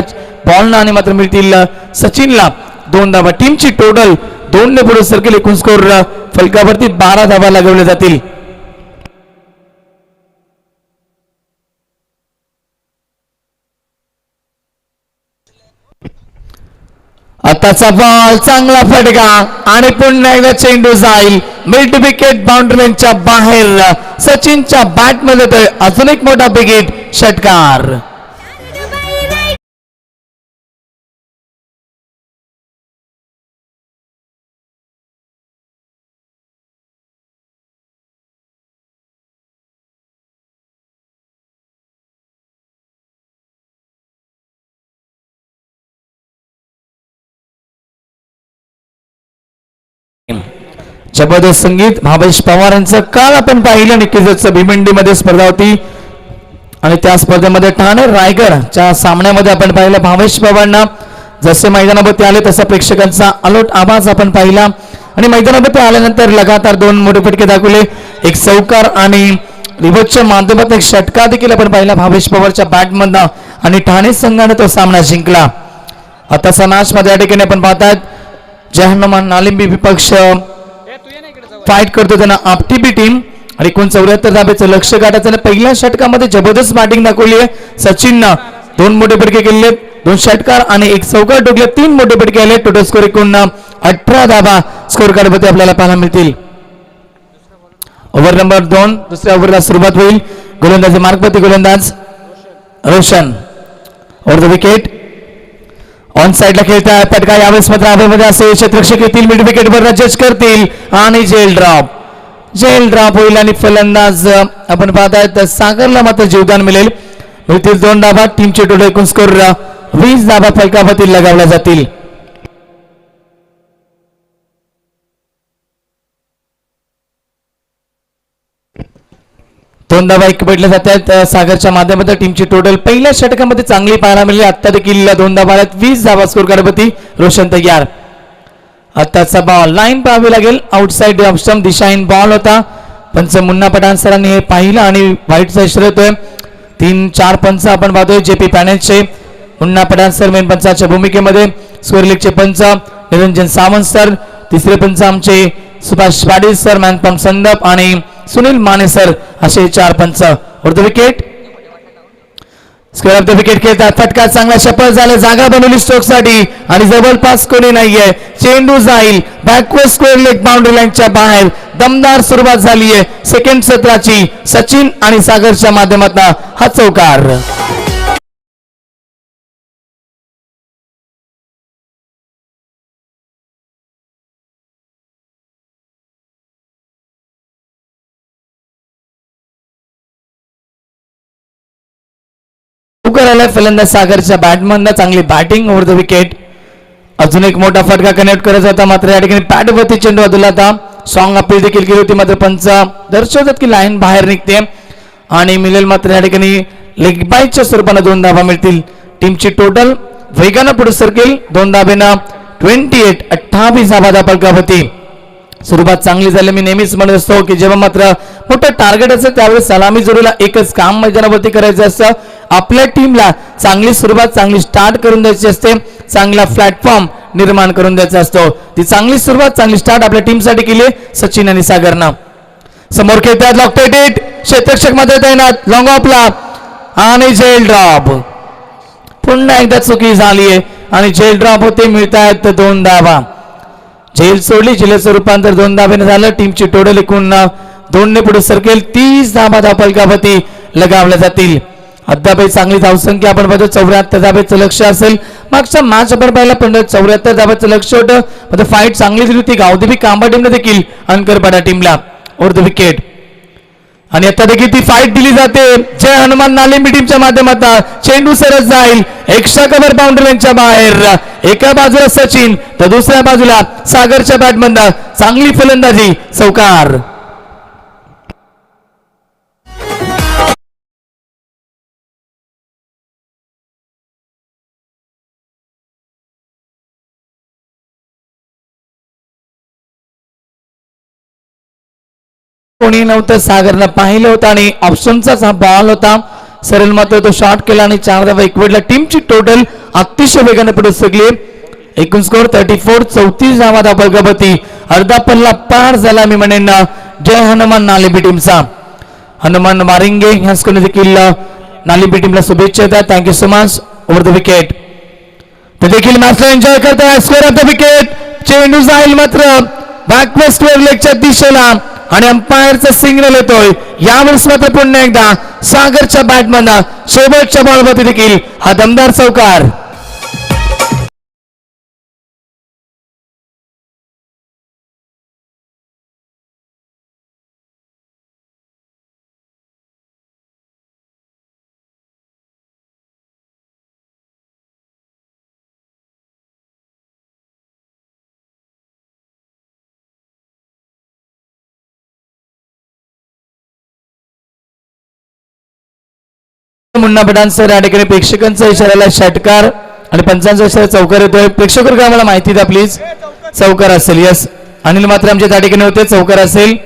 बॉलना आणि मात्र मिळतील सचिनला 2 धावा. टीमची टोटल 2 ने पुढे सरकेल. एकूण स्कोर फलकावरती 12 धावा लागवल्या जातील. आताचा बॉल. चांगला फटका आणि पुन्हा एकदा चेंडू जाईल मिड विकेट बाउंड्री लाईनच्या बाहेर. सचिनच्या बॅटमध्ये तर अजून एक मोठा बिग हिट षटकार. जबरदस्त संगीत भावेश पवार यांचं काल आपण पाहिलं. निश्चितच भिवंडीमध्ये स्पर्धा होती आणि त्या स्पर्धेमध्ये ठाणे रायगडच्या सामन्यामध्ये आपण पाहिलं भावेश पवारांना जसे मैदानावरती आले तसा प्रेक्षकांचा अलोट आवाज आपण पाहिला. आणि मैदानावरती आल्यानंतर लगातार 2 मोठे फटके दाखवले. एक चौकार आणि रिव्हर्सच्या माध्यमातून एक षटकार देखील आपण पाहिला भावेश पवारच्या बॅटमधनं आणि ठाणे संघाने तो सामना जिंकला. आताचा मॅच मध्ये या ठिकाणी आपण पाहतात जय हनुमान नालिंबी विपक्ष फाईट करतो. त्यांना आपटीबी टीम आणि 74 धाब्याचं लक्ष गाठायचं. आणि पहिल्या षटकामध्ये जबरदस्त बॅटिंग दाखवली आहे सचिननं. 2 मोठे फटके केले. 2 षटकार आणि एक चौकार टोकले. 3 मोठे फटके आले. टोटल स्कोर एकूण 18 धाबा स्कोर कार्डमध्ये आपल्याला पाहायला मिळतील. ओव्हर नंबर 2 दुसऱ्या ओव्हरला सुरुवात होईल. गोलंदाजी मार्कवरती गोलंदाज Roshan over the wicket. On साइडला खेळताय. फटका यावेळेस मात्र हवेमध्ये असेल. क्षेत्ररक्षक येतील मिड विकेटवर जज करतील आणि जेल ड्रॉप होईल आणि फलंदाज आपण पाहतायत सागरला मात्र जीवदान मिळेल. मिळतील 2 धाबा. टीमचे टोटल एकूण स्कोर 20 धाबा फलकावरती लगावल्या जातील. दोन धाबा एक पडले जात आहेत सागरच्या माध्यमातून. टीमची टोटल पहिल्या षटकामध्ये चांगली पाहायला मिळाली. आता देखील 2 धाबा आहेत. 20 धाबा स्कोर कार्डवरती. रोशन तयार. आताचा बॉल लाईन पाहावी लागेल. आउटसाइड ऑफ स्टंप दिशाहीन बॉल होता. पंच मुन्ना पठाण सरांनी हे पाहिलं आणि व्हाईटचा इशारा येतोय. 3-4 पंच आपण पाहतोय. JP पॅनेलचे मुन्ना पठाण सर मेन पंचाच्या भूमिकेमध्ये. स्क्वेअर लेगचे पंच निरंजन सावंत सर, तिसरे पंच आमचे सुभाष पाटील सर, मॅनपॉम संदप आणि सुनील माने सर असे 4 पंच. The wicket square of the wicket खेळतात. फटका चांगला सफल झाला, जागा बनवली स्ट्रोक साठी आणि जवळपास कोणी नाहीये. चेंडू जाईल बॅकवर्ड स्क्वेअर लेग बाउंड्री लाईनच्या बाहेर. दमदार सुरुवात झाली आहे सेकंड सत्राची. सचिन आणि सागरच्या माध्यमातून हा चौकार. करायला फलंदाज सागरच्या बॅटमधनं चांगली बॅटिंग ओव्हर द विकेट. अजून एक मोठा फटका कनेक्ट करत होता, मात्र या ठिकाणी पॅडवरती चेंडू बाजूला होता. स्ट्रॉंग अपील देखील केली होती, मात्र पंच दर्शवतात की लाईन बाहेर निघते आणि मिळेल. मात्र या ठिकाणी लेग बायच्या स्वरूपानं 2 धावा मिळतील. टीमची टोटल वेगानं पुढे सरकेल. 2 धाब्यानं 28 धावा फलकावरती. सुरुवात चांगली झाली. मी नेहमीच म्हणत असतो की जेव्हा मात्र मोठं टार्गेट असतं त्यावेळेस सलामी जोडीला एकच काम मैदानावरती करायचं असतं. आपल्या टीमला चांगली सुरुवात, चांगली स्टार्ट करून द्यायची असते, चांगला प्लॅटफॉर्म निर्माण करून द्यायचा असतो. ती चांगली सुरुवात, चांगली स्टार्ट आपल्या टीमसाठी केली सचिन आणि सागरनं. समोर खेळतात लॉकटेड हिट, क्षेत्ररक्षक मध्ये तैनात, लॉंग ऑफला आणि जेल ड्रॉप. पुन्हा एकदा चुकी झाली आहे आणि जेल ड्रॉप होते. मिळतायत 2 धावा. जेल सोडली, जेलचं रूपांतर 2 धाब्याने झालं. टीमची टोटल एकूण 2 ने पुढे सरकेल. 30 धाबा फलकावरती लगावल्या जातील. अद्याप चांगली धावसंख्या आपण बघतो. 74 धाब्याचं लक्ष असेल. मागच्या मॅच आपण पाहिला 74 धाब्याचं लक्ष होतं. मात्र फाईट चांगली दिली होती गावदेवी कांबा टीमने देखील अंकरपाडा टीमला ओव्हर द विकेट. आणि आता देखील ती फाईट दिली जाते. जय हनुमान नालिंबी टीमच्या माध्यमातून चेंडू सरस जाईल एक्स्ट्रा कव्हर बाउंड्री लाईनच्या बाहेर. एका बाजूला सचिन तर दुसऱ्या बाजूला सागरच्या बॅटमधनं चांगली फलंदाजी, चौकार. कोणी नव्हतं, सागरनं पाहिलं होतं आणि ऑप्शनचाच हा बॉल होता. सरळ मात्र तो शॉट केला आणि 4 धावा इक्वेटला. टीमची टोटल अतिशय वेगाने पुढे सरकली. एकूण स्कोर 34 धावा फलकावरती. अर्धा पल्ला पार झाला मी म्हणेन जय हनुमान नालिंबी टीमचा. हनुमान मारिंगे ह्या स्कोरने देखील नालिंबी टीमला शुभेच्छा येतात. Thank you so much. Over the wicket ते देखील मॅचला एन्जॉय करतात. Score of the wicket. चेंडू जाईल मात्र बॅकवर्ड स्क्वेअर लेगच्या दिशेला आणि अंपायरचा सिग्नल येतोय. यावेळेस मात्र पुन्हा एकदा सागरच्या बॅटमधनं शेवटच्या बॉलवरती देखील हा दमदार चौकार. मुन्ना बडान सर या ठिकाणी प्रेक्षकांचा इशाराला षटकार आणि पंचांचा इशारा चौकार येतोय. प्रेक्षक आम्हाला माहिती द्या प्लीज. चौकार असेल. यस, अनिल मात्र आमच्या त्या ठिकाणी होते. चौकार असेल.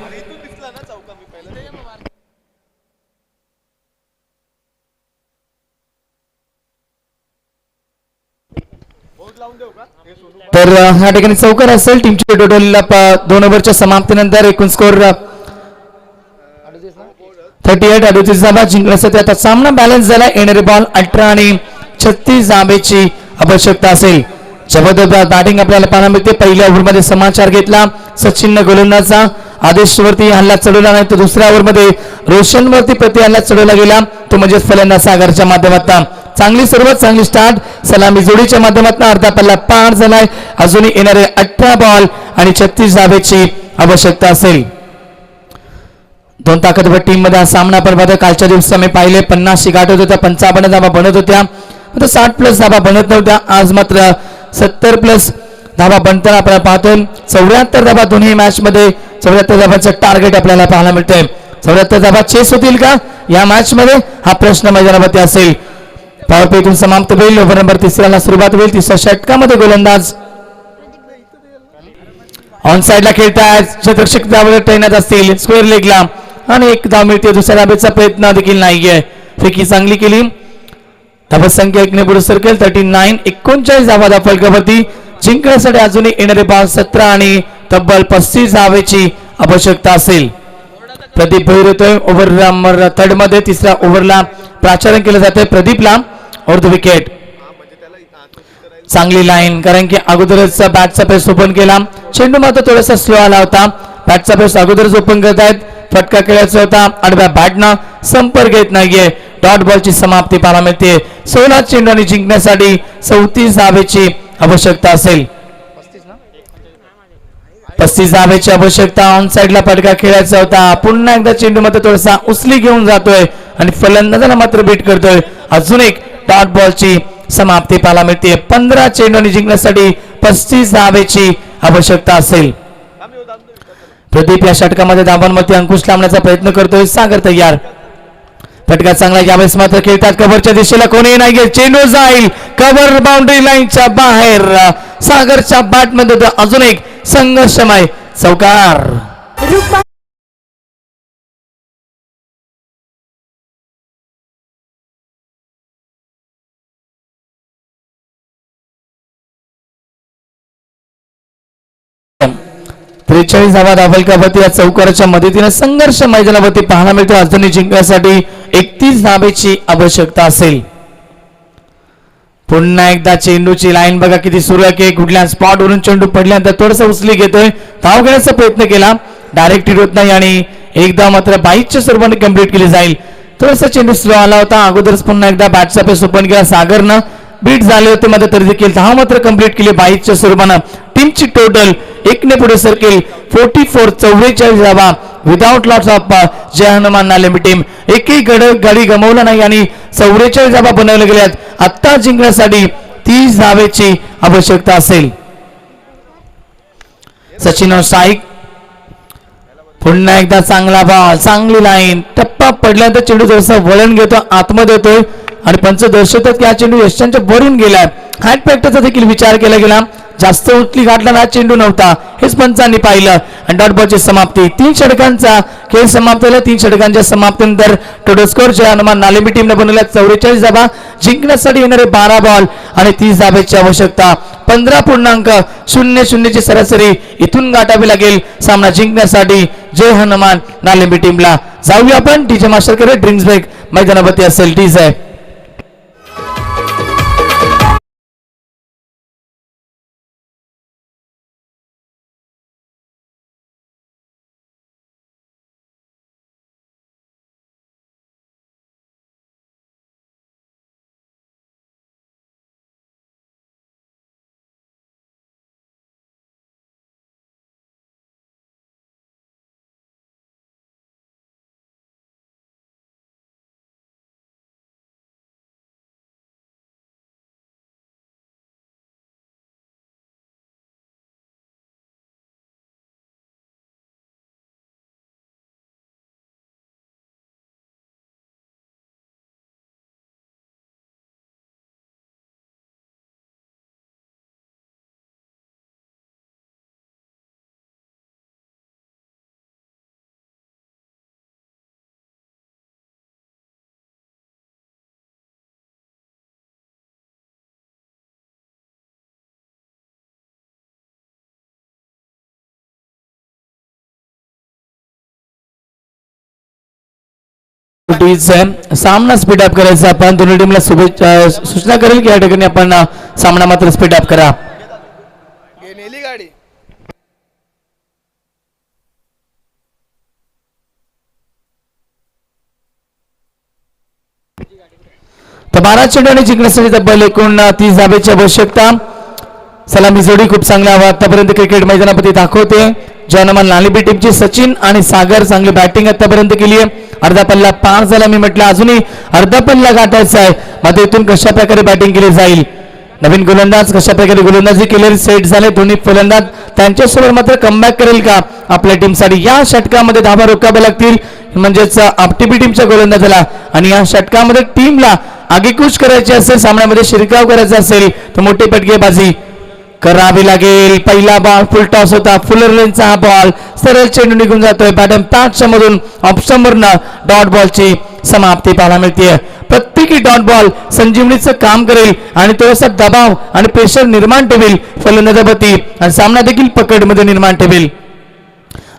तर या ठिकाणी चौकार असेल. टीमची टोटल 2 ओव्हरच्या समाप्तीनंतर एकूण स्कोर 38 धावा जिंकण्यासाठी आता सामना बॅलन्स झाला. येणारे बॉल 18 आणि 36 धाब्याची आवश्यकता असेल. जबरदस्त बॅटिंग आपल्याला पाहायला मिळते. पहिल्या ओव्हरमध्ये समाचार घेतला सचिननं गोलंदाजा आदेशवरती हल्ला चढवला नाही, तर दुसऱ्या ओव्हरमध्ये रोशनवरती प्रति हल्ला चढवला गेला, तो म्हणजे फलंदाज सागरच्या माध्यमातून. चांगली सुरुवात, चांगली स्टार्ट सलामी जोडीच्या माध्यमातून. अर्धा पल्ला पार झालाय. अजूनही येणारे 18 बॉल आणि 36 धाब्याची आवश्यकता असेल. 2 ताकदवर टीम मध्ये हा सामना आपण बघा. कालच्या दिवशी आम्ही पाहिले 50 गाठ होत होत्या, 55 धाबा बनत होत्या, मात्र 60+ धाबा बनत नव्हत्या. आज मात्र 70+ धाबा बनताना आपल्याला पाहतोय. 74 धाबा दोन्ही मॅच मध्ये. 74 धाबाचं टार्गेट आपल्याला पाहायला मिळतंय. 74 धाबा चेस होतील का या मॅच मध्ये, हा प्रश्न मैदानावरती असेल. पॉवर प्ले इथून समाप्त होईल. ओव्हर नंबर 3ला सुरुवात होईल. 3ऱ्या षटकामध्ये गोलंदाज ऑन साइडला खेळतायत. क्षेत्ररक्षक धावावर तैनात असतील स्क्वेअर लेगला आणि 1 धाव मिळते. दुसऱ्या धाब्याचा प्रयत्न देखील नाहीये. फेकी चांगली केली धावसंख्या 1 ने पुढे सरकेल 39. 39 धावा फलकावरती जिंकण्यासाठी अजूनही येणारे बॉल 17 आणि तब्बल 35 धावेची आवश्यकता असेल. प्रदीप भैर येतोय ओव्हर नंबर 3 मध्ये. तिसऱ्या ओव्हरला प्राचारण केलं जातंय प्रदीपला ओव्हर द विकेट. चांगली लाईन कारण की अगोदरच बॅटचा पेस ओपन केला. चेंडू मात्र थोडासा स्लो आला होता. बॅटचा पेस अगोदरच ओपन करत आहेत. फटका खेळायचा होता. आडव्या बॅटनं संपर्क येत नाहीये. डॉट बॉलची समाप्ती पाहायला मिळते. 16 चेंडू जिंकण्यासाठी 34 धावेची आवश्यकता असेल. 35 धावेची आवश्यकता. ऑन साइडला फटका खेळायचा होता. पुन्हा एकदा चेंडू मात्र थोडासा उचली घेऊन जातोय आणि फलंदाजाला मात्र बीट करतोय. अजून एक डॉट बॉलची समाप्ती पाहायला मिळते. 15 चेंडू जिंकण्यासाठी 35 धावेची आवश्यकता असेल. प्रदीप या षटकामध्ये धावांमध्ये अंकुश लावण्याचा प्रयत्न करतोय. सागर तयार. फटका चांगला यावेळेस मात्र खेळतात. कव्हरच्या दिशेला कोणी नाहीये. चेंडू जाईल कव्हर बाउंड्री लाईनच्या बाहेर. सागरच्या बॅटमध्ये अजून एक संघर्षमय चौकार. त्रेचाळीस धावा फलकावरती या चौकाराच्या मदतीने संघर्ष मैदानावरती पाहायला मिळतो. अजूनही जिंकण्यासाठी 31 धावेची आवश्यकता असेल. पुन्हा एकदा चेंडूची लाईन बघा किती सुरेख आहे. कुठल्या स्पॉट वरून चेंडू पडल्यानंतर थोडासा उचली घेतोय. धाव घेण्याचा प्रयत्न केला. डायरेक्ट हिट होत नाही आणि एकदा मात्र बाईकच्या स्वरूपाने कंप्लीट केली जाईल. थोडासा चेंडू स्लो आला होता. अगोदरच पुन्हा एकदा बॅटचा पेस ओपन केला. सागरनं बीट झाले होते मात्र तरी देखील धाव मात्र कंप्लीट केली बाईकच्या स्वरूपानं. टीमची टोटल 1 ने पुढे सरकेल 44 धावा without loss of Jay Hanuman Nalemi team. एकही गाडी गमावला नाही आणि 44 धावा बनवल्या गेल्यात. आता जिंकण्यासाठी 30 धावेची आवश्यकता असेल. सचिन स्ट्राईक. पुन्हा एकदा चांगला बॉल. चांगली लाईन. टप्पा पडल्यानंतर चेंडू जसा वळण घेतो आतमध्ये येतोय आणि पंच दर्शवतात की हा चेंडू यशांच्या वरून गेलाय. हॅट पॅक्टरचा देखील विचार केला गेला. जास्त उचली घातला ना चेंडू नव्हता हेच पंचांनी पाहिलं आणि डॉट बॉलची समाप्ती. 3 षटकांचा खेळ समाप्त झाला. 3 षटकांच्या समाप्तीनंतर टोटल स्कोर जय हनुमान नालेमी टीमने बनवल्या 44 धावा. जिंकण्यासाठी येणारे 12 बॉल आणि 30 धावेची आवश्यकता. 15.00 ची सरासरी इथून गाठावी लागेल सामना जिंकण्यासाठी जय हनुमान नालेमी टीमला. जाऊया आपण डीजे मास्टरकडे. ड्रिंक्स ब्रेक मैदानावरती असेल. डीजे सामना स्पीड अप करायचा. आपण दोन्ही टीमला सूचना करेल की या ठिकाणी आपण सामना मात्र स्पीड अप करा. तर 12 चेंडू जिंकण्यासाठी तब्बल एकूण 30 धावेची आवश्यकता. सलामी जोडी खूप चांगला आतापर्यंत क्रिकेट मैदानामध्ये दाखवते. जय हनुमान नालेमी टीमची सचिन आणि सागर चांगली बॅटिंग आतापर्यंत केली आहे. अर्धा पल्ला पार झाला. मी म्हटलं अजूनही अर्धा पल्ला गाठायचा आहे. मध्ये इथून कशा प्रकारे बॅटिंग केली जाईल. नवीन गोलंदाज कशा प्रकारे गोलंदाजी केली. सेट झाले दोन्ही फलंदाज. त्यांच्यासोबत मात्र कमबॅक करेल का आपल्या टीमसाठी. या षटकामध्ये धावा रोखाव्या लागतील म्हणजेच आपटीपी टीमच्या गोलंदाजाला. आणि या षटकामध्ये टीमला आगेकूच करायची असेल सामन्यामध्ये शिरकाव करायचा असेल तर मोठी फटकेबाजी करावी लागेल. पहिला बॉल फुल टॉस होता. फुलर लेनचा हा बॉल सरळ चेंडू निघून जातोय. बॅटम पॅचच्या मधून ऑप्शनवरनं डॉट बॉलची समाप्ती पाहायला मिळते. प्रत्येकी डॉट बॉल संजीवनीचं काम करेल आणि थोडासा दबाव आणि प्रेशर निर्माण ठेवेल फलंदाजावरती आणि सामना देखील पकडमध्ये निर्माण ठेवेल.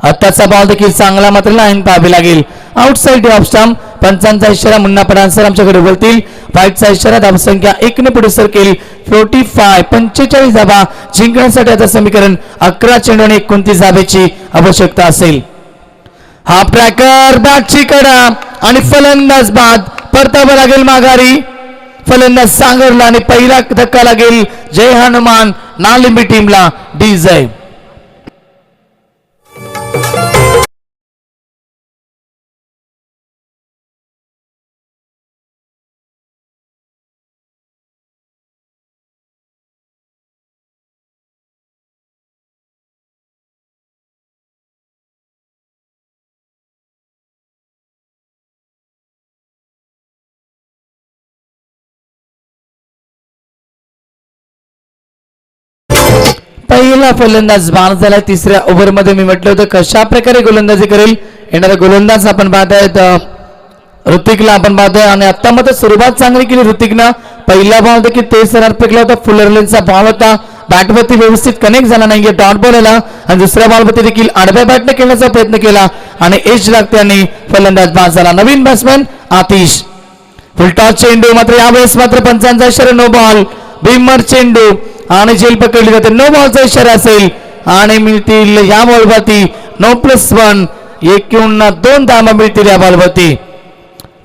आत्ताचा बॉल देखील चांगला मात्र लाईन पाहावी लागेल. Outside off stump. पंचांचा इशारा मुन्ना पडांसर आमच्याकडे बोलतील. व्हाईटचा इशारा धावसंख्या 1 ने पुढे सरकेल. 45 धावा जिंकण्यासाठी आता समीकरण 11 चेंडू आणि 29 धावेची आवश्यकता असेल. हा ट्रॅकर बॅटची कडा आणि फलंदाज बाद. परतावा लागेल माघारी. फलंदाज सांगरला आणि पहिला धक्का लागेल जय हनुमान नालिंबी टीमला. डी जय. पहिला फलंदाज बाद झाला. तिसऱ्या ओव्हरमध्ये मी म्हटलं होतं कशा प्रकारे गोलंदाजी करेल. येणारा गोलंदाज आपण पाहतायत ऋतिकला आपण पाहतोय आणि आता मात्र सुरुवात चांगली केली ऋतिकनं. पहिला बॉल देखील तेज रन फेकला होता. फुलरलेनचा बॉल होता. बॅटवरती व्यवस्थित कनेक्ट झाला नाहीये. डॉट बॉल आला आणि दुसऱ्या बॉलवरती देखील आडव्या बॅटने खेळण्याचा प्रयत्न केला आणि एज लागते आणि फलंदाज बाद झाला. नवीन बॅट्समॅन आतिश. फुलटॉस चेंडू मात्र यावेळेस मात्र पंचांचा इशारा नो बॉल. भीमर चेंडू आणि झेल पकडली जाते. नो बॉलचा इशारा असेल आणि मिळतील या बॉलवरती नो+1. 1 धावा मिळतील या बॉलवरती.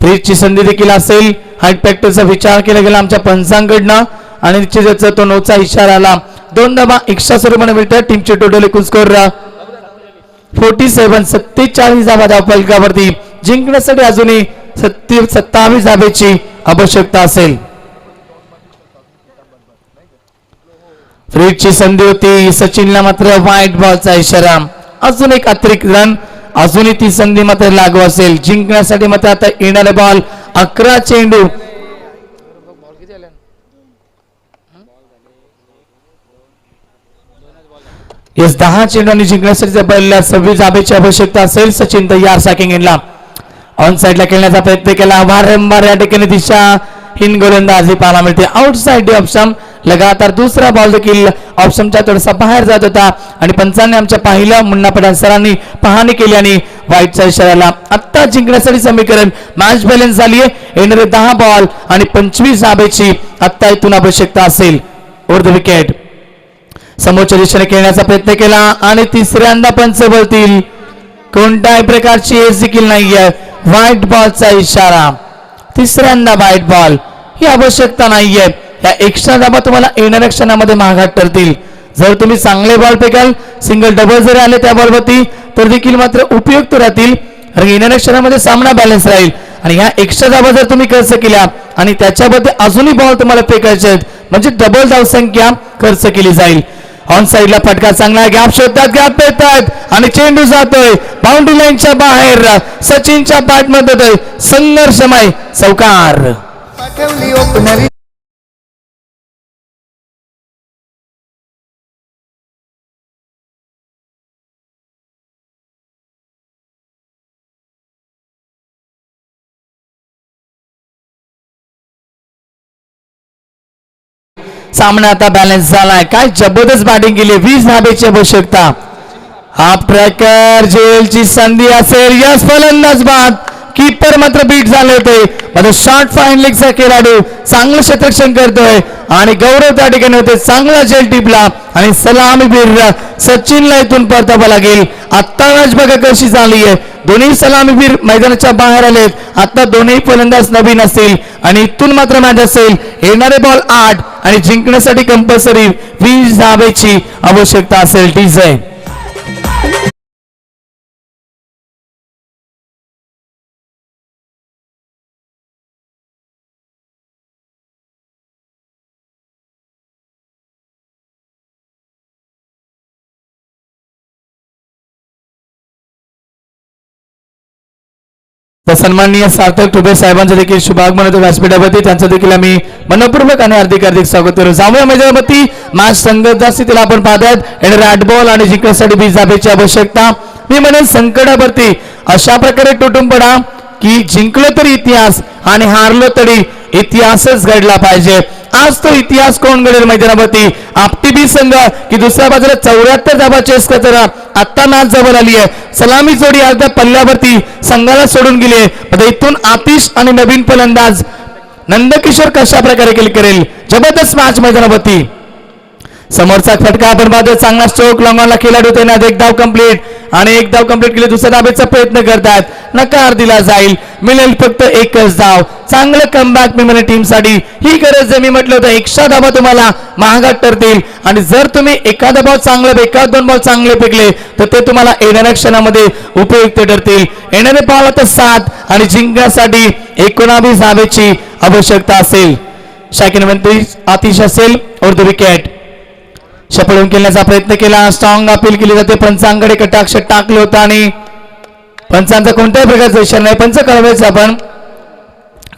फ्रीजची संधी देखील असेल. हाईट फॅक्टरचा विचार केला गेला आमच्या पंचांकडनं आणि निश्चितच तो नोचा इशारा आला. 2 धावा एक्स्ट्रा स्वरूपाने मिळतात. टीमचे टोटल एकूण स्कोर 47 धावा धावफलकावरती. जिंकण्यासाठी अजूनही 27 धावेची आवश्यकता असेल. फ्रीजची संधी होती. सचिनला मात्र व्हाईट बॉलचा इशारा. अजून एक अतिरिक्त रन. अजूनही ती संधी मात्र लागू असेल. जिंकण्यासाठी मात्र आता येणारे बॉल 11 चेंडू. येस 10 चेंडू जिंकण्यासाठी 26 धावेची आवश्यकता असेल. सचिन तयार सॅकिंग इनला. ऑन साइडला खेळण्याचा प्रयत्न केला. वारंवार या ठिकाणी दिशा हिन गोलंदाजी पाहायला मिळते. Outside option. लगातार दुसरा बॉल देखील ऑप्शनच्या थोडासा बाहेर जात होता आणि पंचांनी आमच्या पाहिलं मुन्ना पठाण सरांनी पाहणी केली आणि व्हाईटचा इशारा. आता जिंकण्यासाठी समीकरण मॅच बॅलन्स झाली आहे. येणारे 10 बॉल आणि 25 धावेची आता इथून आवश्यकता असेल. Over the wicket. समोरच्या दिशेने खेळण्याचा प्रयत्न केला आणि तिसऱ्यांदा पंच बोलतील. कोणत्याही प्रकारची एज देखील नाहीये. व्हाईट बॉलचा इशारा. तिसऱ्यांदा व्हाईट बॉल. ही आवश्यकता नाहीये. या एक्स्ट्रा धाबा तुम्हाला येणाऱ्या क्षणामध्ये महागात ठरतील. जर तुम्ही चांगले बॉल फेकाल, सिंगल डबल जरी आले त्या बॉलवरती तर देखील मात्र उपयुक्त राहतील. येणाऱ्या क्षणामध्ये सामना बॅलन्स राहील आणि ह्या एक्स्ट्रा धाबा जर तुम्ही खर्च केल्या आणि त्याच्यामध्ये अजूनही बॉल तुम्हाला फेकायचे आहेत म्हणजे डबल धावसंख्या खर्च केली जाईल. ऑन साइडला फटका चांगला. गॅप शोधतात. गॅप पेतात आणि चेंडू जातोय बाउंड्री लाईनच्या बाहेर. सचिनच्या बॅटमध्ये संघर्षमय चौकार. सामना आता बॅलन्स झालाय. काय जबरदस्त बॅटिंग केली. 20 धावेची आवश्यकता. हा ट्रॅकर जेलची संधी असेल. यस फलंदाज बाद. कीपर मात्र बीट झाले होते. मात्र शॉर्ट फाईन लेगचा खेळाडू चांगलं क्षेत्ररक्षण करतोय आणि गौरव त्या ठिकाणी होते. चांगला जेल टिपला आणि सलामीवीर सचिनला इथून परतावा लागेल. आता मॅच बघा कशी झाली आहे. दोन्ही सलामीवीर मैदानाच्या बाहेर आलेत. आता दोन्ही फलंदाज नवीन असतील आणि इथून मात्र मॅच असेल. येणारे बॉल 8 आणि जिंकण्यासाठी कंपल्सरी 20 धावेची आवश्यकता असेल. टीजे तर सन्माननीय सार्थक ठुबे साहेबांचं देखील शुभागमन होतं व्यासपीठावरती. त्यांचं देखील आम्ही मनपूर्वक आणि हार्दिक शोभा करू. जाऊया मैदानावरती. मॅच संघर्षाच्या स्थितीला आपण पाहतात. येणारे 8 बॉल आणि जिंकण्यासाठी 20 धावेची आवश्यकता. मी म्हणेन संकटावरती अशा प्रकारे तुटून पडा. की जिंकलो तरी इतिहास आणि हारलो तरी इतिहासच घडला पाहिजे. आज तो इतिहास कोण घडेल मैदानावरती? आपटीबी संघ की दुसऱ्या बाजूला 74 धाबाची तर आता मॅच जवळ आली आहे. सलामी जोडी आज त्या पल्ल्यावरती संघाला सोडून गेली आहे. आता इथून आतिश आणि नवीन फलंदाज नंदकिशोर कशा प्रकारे केली करेल. जबरदस्त मॅच मैदानावरती. समोरचा फटका आपण पाहतो, चांगला स्ट्रोक लॉंगॉनला खेळाडू तैनात. एक धाव कंप्लीट आणि एक धाव कंप्लीट केली. दुसऱ्या धावेचा प्रयत्न करतात, नकार दिला जाईल. मिळेल फक्त एकच धाव. चांगलं कमबॅक मिळणे टीमसाठी ही गरज आहे. मी म्हटलं होतं 100 धावा तुम्हाला महागात ठरतील आणि जर तुम्ही एखादा बॉल चांगला एखाद 2 बॉल चांगले फेकले तर ते तुम्हाला येणाऱ्या क्षणामध्ये उपयुक्त ठरतील. येणारे बॉल आता 7 आणि जिंकण्यासाठी 19 धावेची आवश्यकता असेल. शाकिनवंती आतिश असेल और द विकेट. शपळून खेळण्याचा प्रयत्न केला, स्ट्रॉंग अपील केली जाते. पंचांकडे कटाक्ष टाकले होता आणि पंचांचा कोणत्याही प्रकारचा इशारा नाही. पंच कळवायचं आपण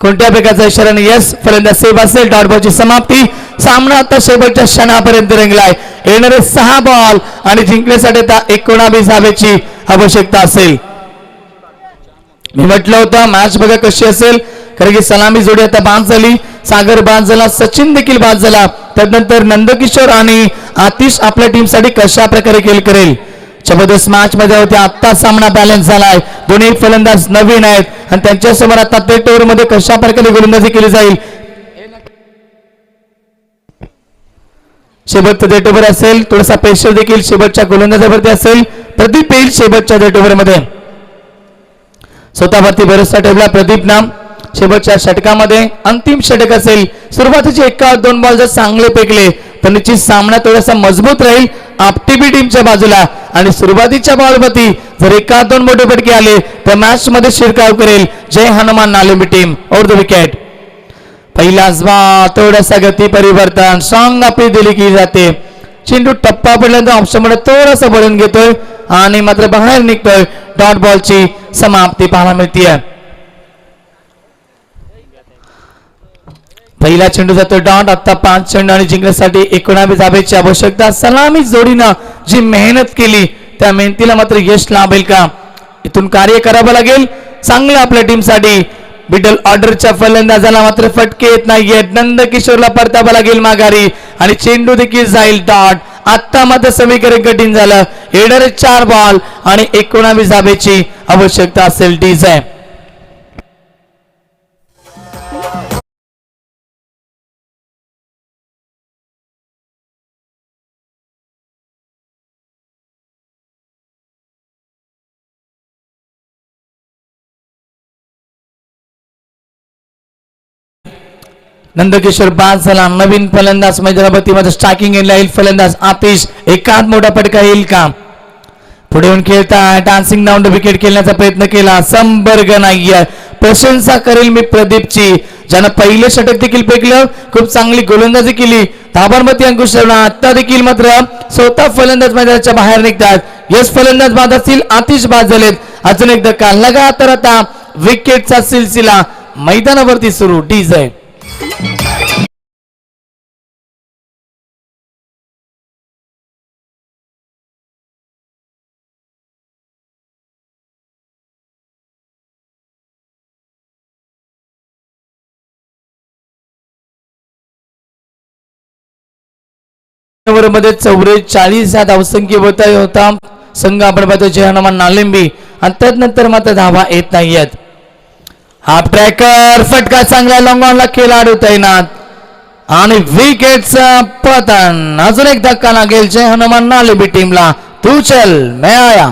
कोणत्या प्रकारचा इशारा नाही. यस, फलंदाज सेफ असेल. डॉट बॉलची समाप्ती. सामना आता शेवटच्या क्षणापर्यंत रंगलाय. येणारे 6 बॉल आणि जिंकण्यासाठी आता 19 धावेची आवश्यकता असेल. मी म्हटलं होतं मॅच बघा कशी असेल, कारण की सलामी जोडी आता बाद झाली. सागर बाद झाला, सचिन देखील बाद झाला. त्यानंतर नंदकिशोर आणि आतिश आपल्या टीमसाठी कशा प्रकारे खेळ करेल. जबरदस्त मॅच मध्ये होते. आता सामना बॅलन्स झालाय. दोन्ही फलंदाज नवीन आहेत आणि त्यांच्या समोर आता पेट ओव्हर मध्ये कशा प्रकारे गोलंदाजी केली जाईल. शेवटचा डेट ओव्हर असेल, थोडासा प्रेशर देखील शेवटच्या गोलंदाजावरती असेल. प्रदीप येईल शेवटच्या डेट ओव्हर मध्ये. स्वतःवरती भरोसा ठेवला प्रदीप नाम. शेवटच्या षटकामध्ये अंतिम षटक असेल. सुरुवातीचे 1-2 बॉल जर चांगले फेकले तर निश्चित सामना थोडासा मजबूत राहील आपटीबी टीमच्या बाजूला. आणि सुरुवातीच्या बॉलवरती जर 1-2 मोठे फटके आले तर मॅच मध्ये शिरकाव करेल जय हनुमान नालेंबी टीम. और द विकेट. पहिलाच बॉल, थोडासा गती परिवर्तन, स्ट्रॉंग अपील दिली की जाते. चेंडू टप्पा पडल्यानंतर ऑप्शन मध्ये थोडासा वळून घेतोय आणि मात्र बाहेर निघतोय. डॉट बॉलची समाप्ती पाहायला मिळते. पहिला चेंडू जातो डॉट. आता 5 चेंडू आणि जिंकण्यासाठी 19 धावेची आवश्यकता. सलामी जोडीनं जी मेहनत केली त्या मेहनतीला मात्र यश लाभेल का? इथून कार्य करावं लागेल चांगलं आपल्या टीमसाठी. मिडल ऑर्डरच्या फलंदाजाला मात्र फटके येत नाहीयेत. नंदकिशोरला परतावं लागेल माघारी आणि चेंडू देखील जाईल डॉट. आता मात्र समीकरण कठीण झालं. येणारे 4 बॉल आणि 19 धावेची आवश्यकता असेल. डीजे नंदकिशोर बाद झाला. नवीन फलंदाज मैदानावरती मध्ये स्ट्रायकिंग एंडला येईल फलंदाज आतिश. एकाच मोठा फटका येईल का? पुढे येऊन खेळताय. डान्सिंग डाऊन विकेट खेळण्याचा प्रयत्न केला. संपर्क नाहीये. प्रशंसा करेल मी प्रदीपची, ज्यानं पहिले षटक देखील फेकलं. खूप चांगली गोलंदाजी केली. धाबांवरती अंकुश ठेवला. आता देखील मात्र स्वतः फलंदाज मैदानाच्या बाहेर निघतात. यश फलंदाज बाद असतील, आतिश बाद झालेत. अजून एक धक्का लगातार आता विकेटचा सिलसिला मैदानावरती सुरू. डीजे मध्ये 44 या धावसंख्ये होता संघ आपण पाहतो जय हनुमान नालेंबी. आणि त्यानंतर मात्र धावा येत नाहीयेत. हाफ ट्रॅकर फटका चांगला लॉंगॉनला खेळाडू तैनात आणि विकेटचा पतन. अजून एक धक्का लागेल जय हनुमान नालेंबी टीमला. तू चल मैं आया.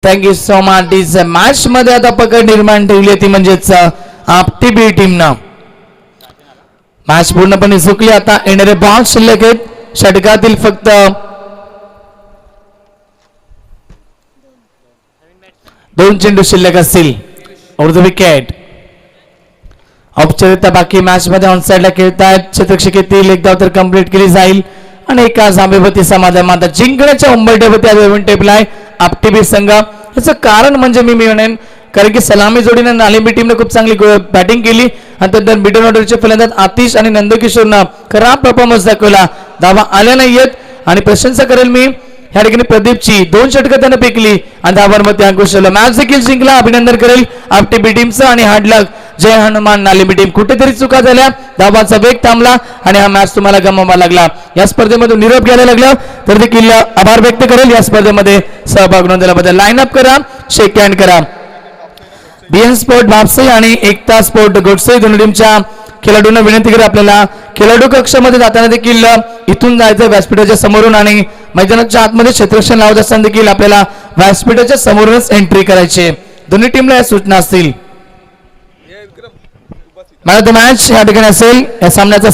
Thank you so much. Is match मध्ये आता पकड निर्माण ठेवली ती म्हणजेच आपटीबी टीमनं. मॅच पूर्णपणे झुकली. आता येणारे बॉल शिल्लक आहेत. षटकातील फक्त 2 चेंडू शिल्लक असतील. और द विकेट. औपचारिकता बाकी मॅच मध्ये ऑन साइडला खेळतायत. क्षेत्ररक्षक येतील. एक धाव तर कंप्लीट केली जाईल आणि एका जांभेवती समाधान जिंकण्याच्या उंबरठ्यावरती आज वेवन टेबल आहे आपटीबी संघ. याचं कारण म्हणजे मी म्हणेन कारण की सलामी जोडीने नालिंबी टीमने खूप चांगली बॅटिंग केली आणि त्यानंतर मिडल ऑर्डरचे फलंदाज आतिश आणि नंदकिशोरनं खराब परफॉर्मन्स दाखवला. धावा आल्या नाहीयेत आणि प्रशंसा करेल मी या ठिकाणी प्रदीपची 2 षटकं त्यानं फेकली आणि धावांमध्ये अंकुश ठेवला. मॅच देखील जिंकला. अभिनंदन करेल आपटीबी टीमचं आणि हार्ड लक जय हनुमान नालिंबी टीम. कुठेतरी चुका झाल्या, धावांचा वेग थांबला आणि हा मॅच तुम्हाला गमवावा लागला. या स्पर्धेमधून निरोप घ्यायला लागला तर देखील आभार व्यक्त करेल या स्पर्धेमध्ये सहभाग नोंदवल्याबद्दल. लाईनअप करा, शेक हँड करा. बीएन स्पोर्ट भापसे आणि एकता स्पोर्ट गोडसे दोन्ही टीमच्या खेळाडूंना विनंती करा आपल्याला खेळाडू कक्षामध्ये जाताना देखील इथून जायचं व्यासपीठाच्या समोरून आणि मैदानाच्या आतमध्ये क्षेत्ररक्षण लावत असताना देखील आपल्याला व्यासपीठाच्या समोरूनच एंट्री करायची. दोन्ही टीमला या सूचना असतील. मॅन ऑफ द मॅच या ठिकाणी असेल या सामन्याचा